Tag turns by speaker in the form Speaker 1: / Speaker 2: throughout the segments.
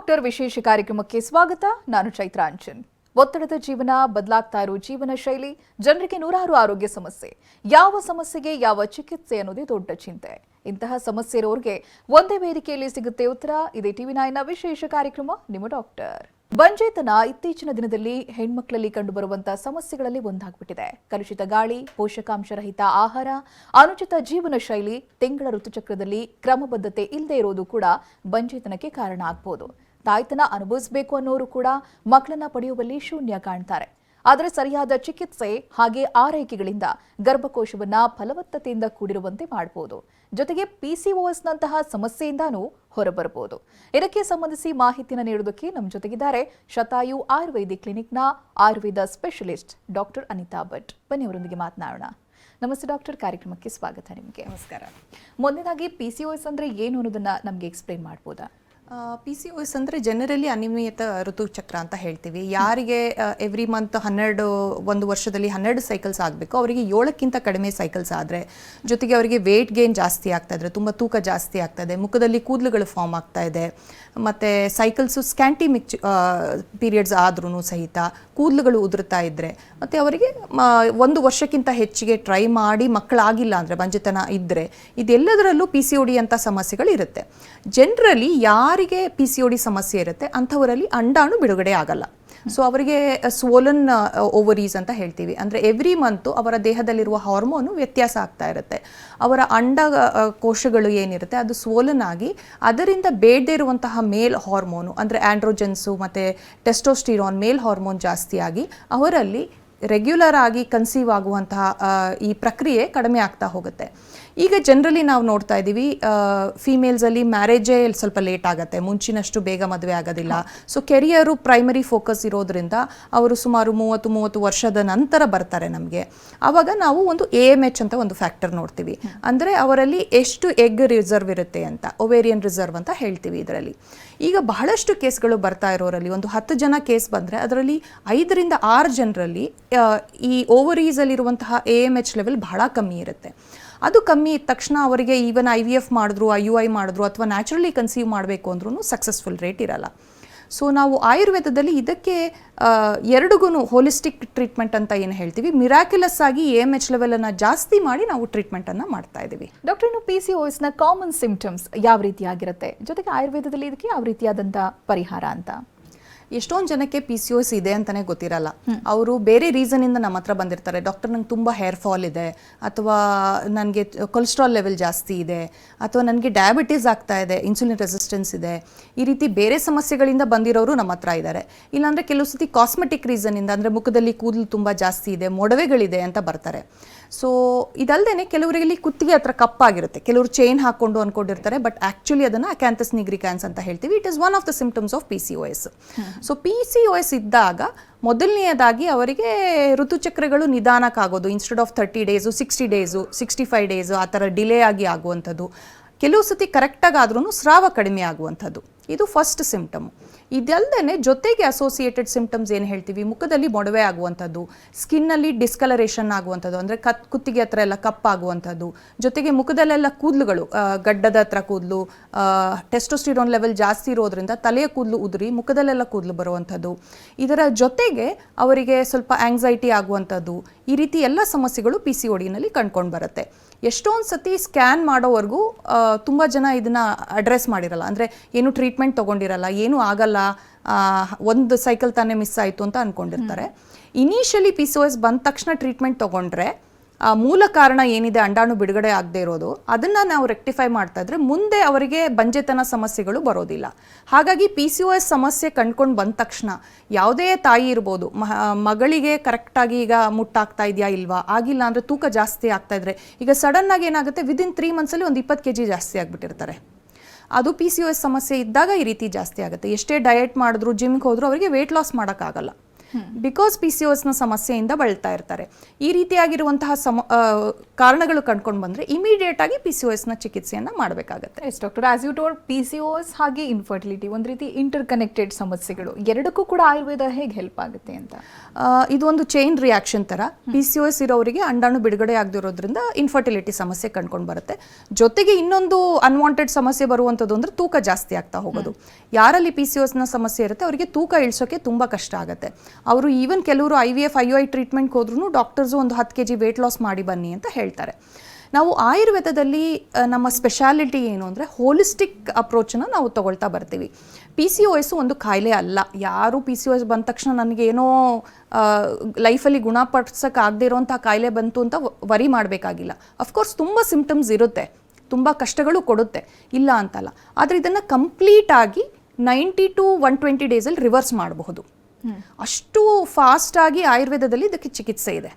Speaker 1: Doctor ವಿಶೇಷ ಕಾರ್ಯಕ್ರಮಕ್ಕೆ ಸ್ವಾಗತ. ನಾನು ಚೈತ್ರಾಂಚನ್. ಒತ್ತಡದ ಜೀವನ, ಬದಲಾಗ್ತಾ ಇರೋ ಜೀವನ ಶೈಲಿ, ಜನರಿಗೆ ನೂರಾರು ಆರೋಗ್ಯ ಸಮಸ್ಯೆ. ಯಾವ ಸಮಸ್ಯೆಗೆ ಯಾವ ಚಿಕಿತ್ಸೆ ಅನ್ನೋದೇ ದೊಡ್ಡ ಚಿಂತೆ. ಇಂತಹ ಸಮಸ್ಯೆ ಇರೋರಿಗೆ ಒಂದೇ ವೇದಿಕೆಯಲ್ಲಿ ಸಿಗುತ್ತೆ ಉತ್ತರ. ಇದೇ ಟಿವಿ9ನ ವಿಶೇಷ ಕಾರ್ಯಕ್ರಮ ನಿಮ್ಮ ಡಾಕ್ಟರ್. ಬಂಜೇತನ ಇತ್ತೀಚಿನ ದಿನದಲ್ಲಿ ಹೆಣ್ಮಕ್ಳಲ್ಲಿ ಕಂಡುಬರುವಂತಹ ಸಮಸ್ಯೆಗಳಲ್ಲಿ ಒಂದಾಗ್ಬಿಟ್ಟಿದೆ. ಕಲುಷಿತ ಗಾಳಿ, ಪೋಷಕಾಂಶರಹಿತ ಆಹಾರ, ಅನುಚಿತ ಜೀವನ ಶೈಲಿ, ತಿಂಗಳ ಋತುಚಕ್ರದಲ್ಲಿ ಕ್ರಮಬದ್ಧತೆ ಇಲ್ಲದೆ ಇರೋದು ಕೂಡ ಬಂಜೇತನಕ್ಕೆ ಕಾರಣ ಆಗ್ಬೋದು. ತಾಯ್ತನ ಅನುಭವಿಸಬೇಕು ಅನ್ನೋರು ಕೂಡ ಮಕ್ಕಳನ್ನ ಪಡೆಯುವಲ್ಲಿ ಶೂನ್ಯ ಕಾಣ್ತಾರೆ. ಆದರೆ ಸರಿಯಾದ ಚಿಕಿತ್ಸೆ ಹಾಗೆ ಆರೈಕೆಗಳಿಂದ ಗರ್ಭಕೋಶವನ್ನ ಫಲವತ್ತತೆಯಿಂದ ಕೂಡಿರುವಂತೆ ಮಾಡಬಹುದು. ಜೊತೆಗೆ PCOSನಂತಹ ಸಮಸ್ಯೆಯಿಂದಾನೂ ಹೊರಬರಬಹುದು. ಇದಕ್ಕೆ ಸಂಬಂಧಿಸಿ ಮಾಹಿತಿನ ನೀಡೋದಕ್ಕೆ ನಮ್ಮ ಜೊತೆಗಿದ್ದಾರೆ ಶತಾಯು ಆಯುರ್ವೇದಿಕ್ ಕ್ಲಿನಿಕ್ನ ಆಯುರ್ವೇದ ಸ್ಪೆಷಲಿಸ್ಟ್ ಡಾಕ್ಟರ್ ಅನಿತಾ ಭಟ್. ಬನ್ನಿ ಅವರೊಂದಿಗೆ ಮಾತನಾಡೋಣ. ನಮಸ್ತೆ ಡಾಕ್ಟರ್, ಕಾರ್ಯಕ್ರಮಕ್ಕೆ ಸ್ವಾಗತ. ನಿಮಗೆ
Speaker 2: ನಮಸ್ಕಾರ.
Speaker 1: ಮೊದಲನೇದಾಗಿ PCOS ಅಂದ್ರೆ ಏನು ಅನ್ನೋದನ್ನ ನಮಗೆ ಎಕ್ಸ್ಪ್ಲೈನ್ ಮಾಡ್ಬೋದಾ?
Speaker 2: PCOS ಅಂದರೆ ಜನರಲಿ ಅನಿಯಮಿತ ಋತುಚಕ್ರ ಅಂತ ಹೇಳ್ತೀವಿ. ಯಾರಿಗೆ ಎವ್ರಿ ಮಂತ್ 1 ವರ್ಷದಲ್ಲಿ 12 ಸೈಕಲ್ಸ್ ಆಗಬೇಕು, ಅವರಿಗೆ 7ಕ್ಕಿಂತ ಕಡಿಮೆ ಸೈಕಲ್ಸ್ ಆದರೆ, ಜೊತೆಗೆ ಅವರಿಗೆ ವೇಟ್ ಗೇನ್ ಜಾಸ್ತಿ ಆಗ್ತಾ ಇದ್ರೆ, ತುಂಬ ತೂಕ ಜಾಸ್ತಿ ಆಗ್ತಾ ಇದೆ, ಮುಖದಲ್ಲಿ ಕೂದಲುಗಳು ಫಾರ್ಮ್ ಆಗ್ತಾ ಇದೆ, ಮತ್ತು ಸೈಕಲ್ಸು ಸ್ಕ್ಯಾಂಟಿ ಪೀರಿಯಡ್ಸ್ ಆದ್ರೂ ಸಹಿತ ಕೂದಲುಗಳು ಉದುರ್ತಾ ಇದ್ದರೆ, ಮತ್ತು ಅವರಿಗೆ 1 ವರ್ಷಕ್ಕಿಂತ ಹೆಚ್ಚಿಗೆ ಟ್ರೈ ಮಾಡಿ ಮಕ್ಕಳಾಗಿಲ್ಲ ಅಂದರೆ, ಬಂಜೆತನ ಇದ್ದರೆ, ಇದೆಲ್ಲದರಲ್ಲೂ PCOD ಅಂತ ಸಮಸ್ಯೆಗಳು ಇರುತ್ತೆ. ಜನರಲಿ ಯಾರಿಗೆ PCOD ಸಮಸ್ಯೆ ಇರುತ್ತೆ ಅಂಥವರಲ್ಲಿ ಅಂಡಾಣು ಬಿಡುಗಡೆ ಆಗಲ್ಲ. ಸೊ ಅವರಿಗೆ ಸ್ವೋಲನ್ ಓವರೀಸ್ ಅಂತ ಹೇಳ್ತೀವಿ. ಅಂದರೆ ಎವ್ರಿ ಮಂತು ಅವರ ದೇಹದಲ್ಲಿರುವ ಹಾರ್ಮೋನು ವ್ಯತ್ಯಾಸ ಆಗ್ತಾ ಇರುತ್ತೆ. ಅವರ ಅಂಡ ಕೋಶಗಳು ಏನಿರುತ್ತೆ ಅದು ಸ್ವೋಲನ್ ಆಗಿ ಅದರಿಂದ ಬೇಡದೇ ಇರುವಂತಹ ಮೇಲ್ ಹಾರ್ಮೋನು ಅಂದರೆ ಆಂಡ್ರೋಜನ್ಸು ಮತ್ತು ಟೆಸ್ಟೋಸ್ಟಿರಾನ್ ಮೇಲ್ ಹಾರ್ಮೋನ್ ಜಾಸ್ತಿಯಾಗಿ ಅವರಲ್ಲಿ ರೆಗ್ಯುಲರ್ ಆಗಿ ಕನ್ಸೀವ್ ಆಗುವಂತಹ ಈ ಪ್ರಕ್ರಿಯೆ ಕಡಿಮೆ ಆಗ್ತಾ ಹೋಗುತ್ತೆ. ಈಗ ಜನರಲಿ ನಾವು ನೋಡ್ತಾ ಇದ್ದೀವಿ, ಫೀಮೇಲ್ಸಲ್ಲಿ ಮ್ಯಾರೇಜೇ ಸ್ವಲ್ಪ ಲೇಟ್ ಆಗುತ್ತೆ, ಮುಂಚಿನಷ್ಟು ಬೇಗ ಮದುವೆ ಆಗೋದಿಲ್ಲ. ಸೊ ಕೆರಿಯರು ಪ್ರೈಮರಿ ಫೋಕಸ್ ಇರೋದ್ರಿಂದ ಅವರು ಸುಮಾರು 30 ವರ್ಷದ ನಂತರ ಬರ್ತಾರೆ ನಮಗೆ. ಆವಾಗ ನಾವು ಒಂದು AMH ಅಂತ ಒಂದು ಫ್ಯಾಕ್ಟರ್ ನೋಡ್ತೀವಿ. ಅಂದರೆ ಅವರಲ್ಲಿ ಎಷ್ಟು ಎಗ್ ರಿಸರ್ವ್ ಇರುತ್ತೆ ಅಂತ, ಒವೇರಿಯನ್ ರಿಸರ್ವ್ ಅಂತ ಹೇಳ್ತೀವಿ. ಇದರಲ್ಲಿ ಈಗ ಬಹಳಷ್ಟು ಕೇಸ್ಗಳು ಬರ್ತಾ ಇರೋರಲ್ಲಿ ಒಂದು 10 ಜನ ಕೇಸ್ ಬಂದರೆ ಅದರಲ್ಲಿ 5 ರಿಂದ 6 ಜನರಲ್ಲಿ ಈ ಓವರೀಸಲ್ಲಿರುವಂತಹ AMH ಲೆವೆಲ್ ಬಹಳ ಕಮ್ಮಿ ಇರುತ್ತೆ. ಅದು ಕಮ್ಮಿ ಇದ್ದ ತಕ್ಷಣ ಅವರಿಗೆ ಈವನ್ IVF ಮಾಡಿದ್ರು, IUI ಮಾಡಿದ್ರು, ಅಥವಾ ನ್ಯಾಚುರಲಿ ಕನ್ಸೀವ್ ಮಾಡಬೇಕು ಅಂದ್ರೂ ಸಕ್ಸಸ್ಫುಲ್ ರೇಟ್ ಇರಲ್ಲ. ಸೊ ನಾವು ಆಯುರ್ವೇದದಲ್ಲಿ ಇದಕ್ಕೆ ಎರಡಿಗೂ ಹೋಲಿಸ್ಟಿಕ್ ಟ್ರೀಟ್ಮೆಂಟ್ ಅಂತ ಏನು ಹೇಳ್ತೀವಿ, ಮಿರಾಕ್ಯುಲಸ್ ಆಗಿ AMH ಲೆವೆಲನ್ನು ಜಾಸ್ತಿ ಮಾಡಿ ನಾವು ಟ್ರೀಟ್ಮೆಂಟನ್ನು ಮಾಡ್ತಾ ಇದ್ದೀವಿ.
Speaker 1: ಡಾಕ್ಟರ್, ಇನ್ನು PCOSನ ಕಾಮನ್ ಸಿಂಪ್ಟಮ್ಸ್ ಯಾವ ರೀತಿಯಾಗಿರುತ್ತೆ, ಜೊತೆಗೆ ಆಯುರ್ವೇದದಲ್ಲಿ ಇದಕ್ಕೆ ಯಾವ ರೀತಿಯಾದಂಥ ಪರಿಹಾರ ಅಂತ?
Speaker 2: ಎಷ್ಟೊಂದು ಜನಕ್ಕೆ PCOS ಇದೆ ಅಂತಲೇ ಗೊತ್ತಿರಲ್ಲ. ಅವರು ಬೇರೆ ರೀಸನಿಂದ ನಮ್ಮ ಹತ್ರ ಬಂದಿರ್ತಾರೆ. ಡಾಕ್ಟರ್, ನಂಗೆ ತುಂಬ ಹೇರ್ ಫಾಲ್ ಇದೆ, ಅಥವಾ ನನಗೆ ಕೊಲೆಸ್ಟ್ರಾಲ್ ಲೆವೆಲ್ ಜಾಸ್ತಿ ಇದೆ, ಅಥವಾ ನನಗೆ ಡಯಾಬಿಟೀಸ್ ಆಗ್ತಾ ಇದೆ, ಇನ್ಸುಲಿನ್ ರೆಸಿಸ್ಟೆನ್ಸ್ ಇದೆ, ಈ ರೀತಿ ಬೇರೆ ಸಮಸ್ಯೆಗಳಿಂದ ಬಂದಿರೋರು ನಮ್ಮ ಹತ್ರ ಇದ್ದಾರೆ. ಇಲ್ಲಾಂದರೆ ಕೆಲವು ಸತಿ ಕಾಸ್ಮೆಟಿಕ್ ರೀಸನಿಂದ, ಅಂದರೆ ಮುಖದಲ್ಲಿ ಕೂದಲು ತುಂಬ ಜಾಸ್ತಿ ಇದೆ, ಮೊಡವೆಗಳಿದೆ ಅಂತ ಬರ್ತಾರೆ. ಸೊ ಇದಲ್ಲದೆ ಕೆಲವರಲ್ಲಿ ಕುತ್ತಿಗೆ ಹತ್ರ ಕಪ್ಪಾಗಿರುತ್ತೆ, ಕೆಲವರು ಚೈನ್ ಹಾಕ್ಕೊಂಡು ಅಂದ್ಕೊಂಡಿರ್ತಾರೆ, ಬಟ್ ಆ್ಯಕ್ಚುಲಿ ಅದನ್ನು ಅಕ್ಯಾಂಥಸ್ ನಿಗ್ರಿಕಾನ್ಸ್ ಅಂತ ಹೇಳ್ತೀವಿ. It is one of the symptoms of PCOS. So PCOS ಇದ್ದಾಗ ಮೊದಲನೆಯದಾಗಿ ಅವರಿಗೆ ಋತುಚಕ್ರಗಳು ನಿಧಾನಕ್ಕಾಗೋದು, instead of 30 days 60 days 65 days ಆ ಥರ ಡಿಲೇ ಆಗಿ ಆಗುವಂಥದ್ದು, ಕೆಲವು ಸತಿ ಕರೆಕ್ಟಾಗಿ ಆದ್ರೂ ಸ್ರಾವ ಕಡಿಮೆ ಆಗುವಂಥದ್ದು, ಇದು ಫಸ್ಟ್ ಸಿಂಪ್ಟಮ್. ಇದಲ್ಲದೆ ಜೊತೆಗೆ ಅಸೋಸಿಯೇಟೆಡ್ ಸಿಂಪ್ಟಮ್ಸ್ ಏನು ಹೇಳ್ತೀವಿ, ಮುಖದಲ್ಲಿ ಮೊಡವೆ ಆಗುವಂಥದ್ದು, ಸ್ಕಿನ್ನಲ್ಲಿ ಡಿಸ್ಕಲರೇಷನ್ ಆಗುವಂಥದ್ದು, ಅಂದರೆ ಕುತ್ತಿಗೆ ಹತ್ರ ಎಲ್ಲ ಕಪ್ಪಾಗುವಂಥದ್ದು, ಜೊತೆಗೆ ಮುಖದಲ್ಲೆಲ್ಲ ಕೂದಲುಗಳು, ಗಡ್ಡದ ಹತ್ರ ಕೂದಲು, ಟೆಸ್ಟೋಸ್ಟಿರಾನ್ ಲೆವೆಲ್ ಜಾಸ್ತಿ ಇರೋದ್ರಿಂದ ತಲೆಯ ಕೂದಲು ಉದುರಿ ಮುಖದಲ್ಲೆಲ್ಲ ಕೂದಲು ಬರುವಂಥದ್ದು, ಇದರ ಜೊತೆಗೆ ಅವರಿಗೆ ಸ್ವಲ್ಪ ಆಂಗ್ಸೈಟಿ ಆಗುವಂಥದ್ದು, ಈ ರೀತಿ ಎಲ್ಲ ಸಮಸ್ಯೆಗಳು PCODನಲ್ಲಿ ಕಂಡ್ಕೊಂಡು ಬರುತ್ತೆ. ಎಷ್ಟೊಂದು ಸತಿ ಸ್ಕ್ಯಾನ್ ಮಾಡೋವರೆಗೂ ತುಂಬ ಜನ ಇದನ್ನು ಅಡ್ರೆಸ್ ಮಾಡಿರಲ್ಲ, ಅಂದರೆ ಏನು ಟ್ರೀಟ್ಮೆಂಟ್ ತೊಗೊಂಡಿರಲ್ಲ, ಏನೂ ಆಗಲ್ಲ, ಒಂದು ಸೈಕಲ್ ತಾನೇ ಮಿಸ್ ಆಯಿತು ಅಂತ ಅಂದ್ಕೊಂಡಿರ್ತಾರೆ. ಇನಿಷಿಯಲಿ PCOS ಬಂದ ತಕ್ಷಣ ಟ್ರೀಟ್ಮೆಂಟ್ ತೊಗೊಂಡ್ರೆ ಮೂಲ ಕಾರಣ ಏನಿದೆ ಅಂಡಾಣು ಬಿಡುಗಡೆ ಆಗದೆ ಇರೋದು, ಅದನ್ನು ನಾವು ರೆಕ್ಟಿಫೈ ಮಾಡ್ತಾ ಇದ್ರೆ ಮುಂದೆ ಅವರಿಗೆ ಬಂಜೆತನ ಸಮಸ್ಯೆಗಳು ಬರೋದಿಲ್ಲ. ಹಾಗಾಗಿ PCOS ಸಮಸ್ಯೆ ಕಂಡ್ಕೊಂಡು ಬಂದ ತಕ್ಷಣ ಯಾವುದೇ ತಾಯಿ ಇರ್ಬೋದು, ಮಗಳಿಗೆ ಕರೆಕ್ಟಾಗಿ ಈಗ ಮುಟ್ಟಾಗ್ತಾ ಇದೆಯಾ ಇಲ್ವಾ, ಆಗಿಲ್ಲ ಅಂದರೆ ತೂಕ ಜಾಸ್ತಿ ಆಗ್ತಾ ಇದ್ರೆ, ಈಗ ಸಡನ್ನಾಗಿ ಏನಾಗುತ್ತೆ, ವಿದಿನ್ 3 ಮಂತ್ಸಲ್ಲಿ ಒಂದು 20 kg ಜಾಸ್ತಿ ಆಗಿಬಿಟ್ಟಿರ್ತಾರೆ. ಅದು PCOS ಸಮಸ್ಯೆ ಇದ್ದಾಗ ಈ ರೀತಿ ಜಾಸ್ತಿ ಆಗುತ್ತೆ. ಎಷ್ಟೇ ಡಯಟ್ ಮಾಡಿದ್ರು, ಜಿಮ್ಗೆ ಹೋದ್ರು ಅವರಿಗೆ ವೆಯ್ಟ್ ಲಾಸ್ ಮಾಡೋಕ್ಕಾಗಲ್ಲ. ಬಿಕಾಸ್ PCOSನ ಸಮಸ್ಯೆಯಿಂದ ಬಳಲ್ತಾ ಇರ್ತಾರೆ. ಈ ರೀತಿಯಾಗಿರುವಂತಹ ಕಾರಣಗಳು ಕಂಡುಕೊಂಡು ಬಂದರೆ ಇಮಿಡಿಯೇಟ್ ಆಗಿ PCOSನ ಚಿಕಿತ್ಸೆಯನ್ನು ಮಾಡಬೇಕಾಗತ್ತೆ.
Speaker 1: Yes doctor, as you told PCOS ಹಾಗೆ ಇನ್ಫರ್ಟಿಲಿಟಿ ಒಂದು ರೀತಿ ಇಂಟರ್ ಕನೆಕ್ಟೆಡ್ ಸಮಸ್ಯೆಗಳು, ಎರಡಕ್ಕೂ ಕೂಡ ಆಯುರ್ವೇದ ಹೇಗೆ ಹೆಲ್ಪ್ ಆಗುತ್ತೆ ಅಂತ?
Speaker 2: ಇದು ಒಂದು ಚೈನ್ ರಿಯಾಕ್ಷನ್ ಥರ. PCOS ಇರೋರಿಗೆ ಅಂಡಾಣು ಬಿಡುಗಡೆ ಆಗದಿರೋದ್ರಿಂದ ಇನ್ಫರ್ಟಿಲಿಟಿ ಸಮಸ್ಯೆ ಕಂಡುಕೊಂಡು ಬರುತ್ತೆ. ಜೊತೆಗೆ ಇನ್ನೊಂದು ಅನ್ವಾಂಟೆಡ್ ಸಮಸ್ಯೆ ಬರುವಂಥದ್ದು ಅಂದರೆ ತೂಕ ಜಾಸ್ತಿ ಆಗ್ತಾ ಹೋಗೋದು. ಯಾರಲ್ಲಿ PCOSನ ಸಮಸ್ಯೆ ಇರುತ್ತೆ ಅವರಿಗೆ ತೂಕ ಇಳಿಸೋಕೆ ತುಂಬ ಕಷ್ಟ ಆಗುತ್ತೆ. ಅವರು ಈವನ್ ಕೆಲವರು IVF IUI ಟ್ರೀಟ್ಮೆಂಟ್ಗೆ ಹೋದ್ರೂ ಡಾಕ್ಟರ್ಸು ಒಂದು 10 kg ವೇಟ್ ಲಾಸ್ ಮಾಡಿ ಬನ್ನಿ ಅಂತ ಹೇಳ್ತಾರೆ. ನಾವು ಆಯುರ್ವೇದದಲ್ಲಿ ನಮ್ಮ ಸ್ಪೆಷಾಲಿಟಿ ಏನು ಅಂದರೆ ಹೋಲಿಸ್ಟಿಕ್ ಅಪ್ರೋಚನ್ನ ನಾವು ತಗೊಳ್ತಾ ಬರ್ತೀವಿ. PCOS ಒಂದು ಕಾಯಿಲೆ ಅಲ್ಲ. ಯಾರು PCOS ಬಂದ ತಕ್ಷಣ ನನಗೇನೋ ಲೈಫಲ್ಲಿ ಗುಣಪಡಿಸೋಕೆ ಆಗದೆ ಇರೋಂಥ ಕಾಯಿಲೆ ಬಂತು ಅಂತ ವರಿ ಮಾಡಬೇಕಾಗಿಲ್ಲ. ಅಫ್ಕೋರ್ಸ್ ತುಂಬ ಸಿಂಪ್ಟಮ್ಸ್ ಇರುತ್ತೆ, ತುಂಬ ಕಷ್ಟಗಳು ಕೊಡುತ್ತೆ, ಇಲ್ಲ ಅಂತಲ್ಲ. ಆದರೆ ಇದನ್ನು ಕಂಪ್ಲೀಟಾಗಿ 90 to 120 ಡೇಸಲ್ಲಿ ರಿವರ್ಸ್ ಮಾಡಬಹುದು. ಅಷ್ಟು ಫಾಸ್ಟಾಗಿ ಆಯುರ್ವೇದದಲ್ಲಿ ಇದಕ್ಕೆ ಚಿಕಿತ್ಸೆ ಇದೆ.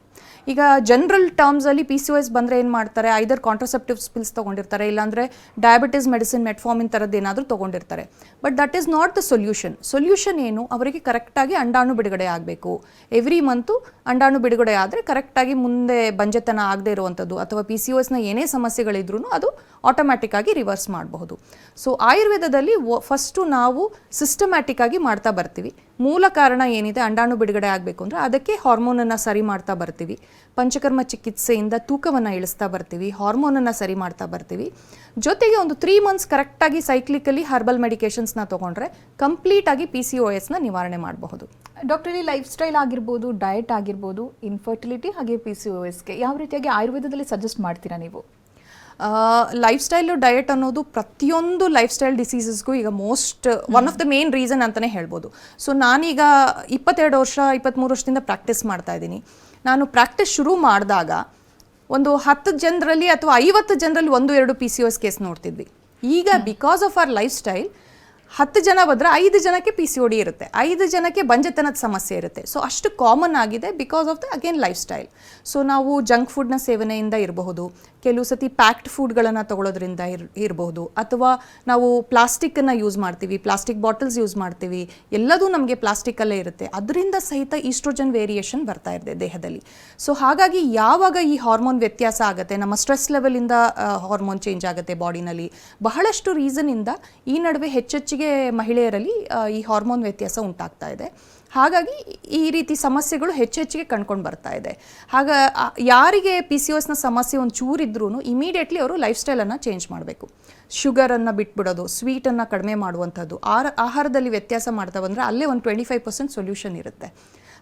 Speaker 2: ಈಗ ಜನರಲ್ ಟರ್ಮ್ಸಲ್ಲಿ PCOS ಬಂದರೆ ಏನು ಮಾಡ್ತಾರೆ, ಐದರ್ ಕಾಂಟ್ರಸೆಪ್ಟಿವ್ಸ್ ಪಿಲ್ಸ್ ತೊಗೊಂಡಿರ್ತಾರೆ, ಇಲ್ಲಾಂದರೆ ಡಯಾಬಿಟಿಸ್ ಮೆಡಿಸಿನ್ ಮೆಟ್ಫಾರ್ಮಿನ್ ಥರದ್ದು ಏನಾದರೂ ತೊಗೊಂಡಿರ್ತಾರೆ. But that is not the solution. Solution ಏನು, ಅವರಿಗೆ ಕರೆಕ್ಟಾಗಿ ಅಂಡಾಣು ಬಿಡುಗಡೆ ಆಗಬೇಕು. ಎವ್ರಿ ಮಂತು ಅಂಡಾಣು ಬಿಡುಗಡೆ ಆದರೆ ಕರೆಕ್ಟಾಗಿ ಮುಂದೆ ಬಂಜೆತನ ಆಗದೆ ಇರುವಂಥದ್ದು ಅಥವಾ PCOSನ ಏನೇ ಸಮಸ್ಯೆಗಳಿದ್ರೂ ಅದು ಆಟೋಮ್ಯಾಟಿಕ್ ಆಗಿ ರಿವರ್ಸ್ ಮಾಡಬಹುದು. ಸೊ ಆಯುರ್ವೇದದಲ್ಲಿ ಫಸ್ಟು ನಾವು ಸಿಸ್ಟಮ್ಯಾಟಿಕ್ ಆಗಿ ಮಾಡ್ತಾ ಬರ್ತೀವಿ. ಮೂಲ ಕಾರಣ ಏನಿದೆ ಅಂಡಾಣು ಬಿಡುಗಡೆ ಆಗಬೇಕು ಅಂದರೆ ಅದಕ್ಕೆ ಹಾರ್ಮೋನನ್ನು ಸರಿ ಮಾಡ್ತಾ ಬರ್ತೀವಿ. ಪಂಚಕರ್ಮ ಚಿಕಿತ್ಸೆಯಿಂದ ತೂಕವನ್ನು ಇಳಿಸ್ತಾ ಬರ್ತೀವಿ, ಹಾರ್ಮೋನನ್ನು ಸರಿ ಮಾಡ್ತಾ ಬರ್ತೀವಿ. ಜೊತೆಗೆ ಒಂದು 3 months ಕರೆಕ್ಟಾಗಿ ಸೈಕ್ಲಿಕಲಿ ಹರ್ಬಲ್ ಮೆಡಿಕೇಶನ್ಸ್ನ ತೊಗೊಂಡ್ರೆ ಕಂಪ್ಲೀಟಾಗಿ PCOSನ ನಿವಾರಣೆ ಮಾಡಬಹುದು.
Speaker 1: ಡಾಕ್ಟರ್, ಈ ಲೈಫ್ ಸ್ಟೈಲ್ ಆಗಿರ್ಬೋದು, ಡಯಟ್ ಆಗಿರ್ಬೋದು, ಇನ್ಫರ್ಟಿಲಿಟಿ ಹಾಗೆ PCOSಗೆ ಯಾವ ರೀತಿಯಾಗಿ ಆಯುರ್ವೇದದಲ್ಲಿ ಸಜೆಸ್ಟ್ ಮಾಡ್ತೀರಾ ನೀವು?
Speaker 2: ಲೈಫ್ ಸ್ಟೈಲು ಡಯಟ್ ಅನ್ನೋದು ಪ್ರತಿಯೊಂದು ಲೈಫ್ ಸ್ಟೈಲ್ ಡಿಸೀಸಸ್ಗೂ ಈಗ one of the main reason ಅಂತಲೇ ಹೇಳ್ಬೋದು. ಸೊ ನಾನೀಗ 22 ವರ್ಷ 23 ವರ್ಷದಿಂದ ಪ್ರಾಕ್ಟೀಸ್ ಮಾಡ್ತಾ ಇದ್ದೀನಿ. ನಾನು ಪ್ರಾಕ್ಟೀಸ್ ಶುರು ಮಾಡಿದಾಗ ಒಂದು 10 ಜನರಲ್ಲಿ ಅಥವಾ 50 ಜನರಲ್ಲಿ 1-2 PCOS ಕೇಸ್ ನೋಡ್ತಿದ್ವಿ. ಈಗ because of our life style 10 ಜನ ಬಂದರೆ 5 ಜನಕ್ಕೆ PCOD ಇರುತ್ತೆ, 5 ಜನಕ್ಕೆ ಬಂಜೆತನದ ಸಮಸ್ಯೆ ಇರುತ್ತೆ. ಸೊ ಅಷ್ಟು ಕಾಮನ್ ಆಗಿದೆ because of the again life style. So ನಾವು ಜಂಕ್ ಫುಡ್ನ ಸೇವನೆಯಿಂದ ಇರಬಹುದು, ಕೆಲವು ಸತಿ ಪ್ಯಾಕ್ಡ್ ಫುಡ್ಗಳನ್ನು ತಗೊಳ್ಳೋದ್ರಿಂದ ಇರಬಹುದು, ಅಥವಾ ನಾವು ಪ್ಲಾಸ್ಟಿಕ್ಕನ್ನು ಯೂಸ್ ಮಾಡ್ತೀವಿ, ಪ್ಲಾಸ್ಟಿಕ್ ಬಾಟಲ್ಸ್ ಯೂಸ್ ಮಾಡ್ತೀವಿ, ಎಲ್ಲದೂ ನಮಗೆ ಪ್ಲಾಸ್ಟಿಕ್ಕಲ್ಲೇ ಇರುತ್ತೆ. ಅದರಿಂದ ಸಹಿತ ಈಸ್ಟ್ರೋಜನ್ ವೇರಿಯೇಷನ್ ಬರ್ತಾ ಇದೆ ದೇಹದಲ್ಲಿ. ಸೊ ಹಾಗಾಗಿ ಯಾವಾಗ ಈ ಹಾರ್ಮೋನ್ ವ್ಯತ್ಯಾಸ ಆಗುತ್ತೆ, ನಮ್ಮ ಸ್ಟ್ರೆಸ್ ಲೆವೆಲಿಂದ ಹಾರ್ಮೋನ್ ಚೇಂಜ್ ಆಗುತ್ತೆ ಬಾಡಿನಲ್ಲಿ, ಬಹಳಷ್ಟು ರೀಸನಿಂದ ಈ ನಡುವೆ ಹೆಚ್ಚೆಚ್ಚಿಗೆ ಮಹಿಳೆಯರಲ್ಲಿ ಈ ಹಾರ್ಮೋನ್ ವ್ಯತ್ಯಾಸ ಉಂಟಾಗ್ತಾ ಇದೆ. ಹಾಗಾಗಿ ಈ ರೀತಿ ಸಮಸ್ಯೆಗಳು ಹೆಚ್ಚೆಚ್ಚಿಗೆ ಕಂಡ್ಕೊಂಡು ಬರ್ತಾ ಇದೆ. ಯಾರಿಗೆ PCOSನ ಸಮಸ್ಯೆ ಒಂದು ಚೂರಿದ್ರೂ ಇಮಿಡಿಯೇಟ್ಲಿ ಅವರು ಲೈಫ್ ಸ್ಟೈಲನ್ನು ಚೇಂಜ್ ಮಾಡಬೇಕು. ಶುಗರನ್ನು ಬಿಟ್ಬಿಡೋದು, ಸ್ವೀಟನ್ನು ಕಡಿಮೆ ಮಾಡುವಂಥದ್ದು, ಆಹಾರದಲ್ಲಿ ವ್ಯತ್ಯಾಸ ಮಾಡ್ತಾ ಬಂದರೆ ಅಲ್ಲೇ ಒಂದು 25% ಸೊಲ್ಯೂಷನ್ ಇರುತ್ತೆ.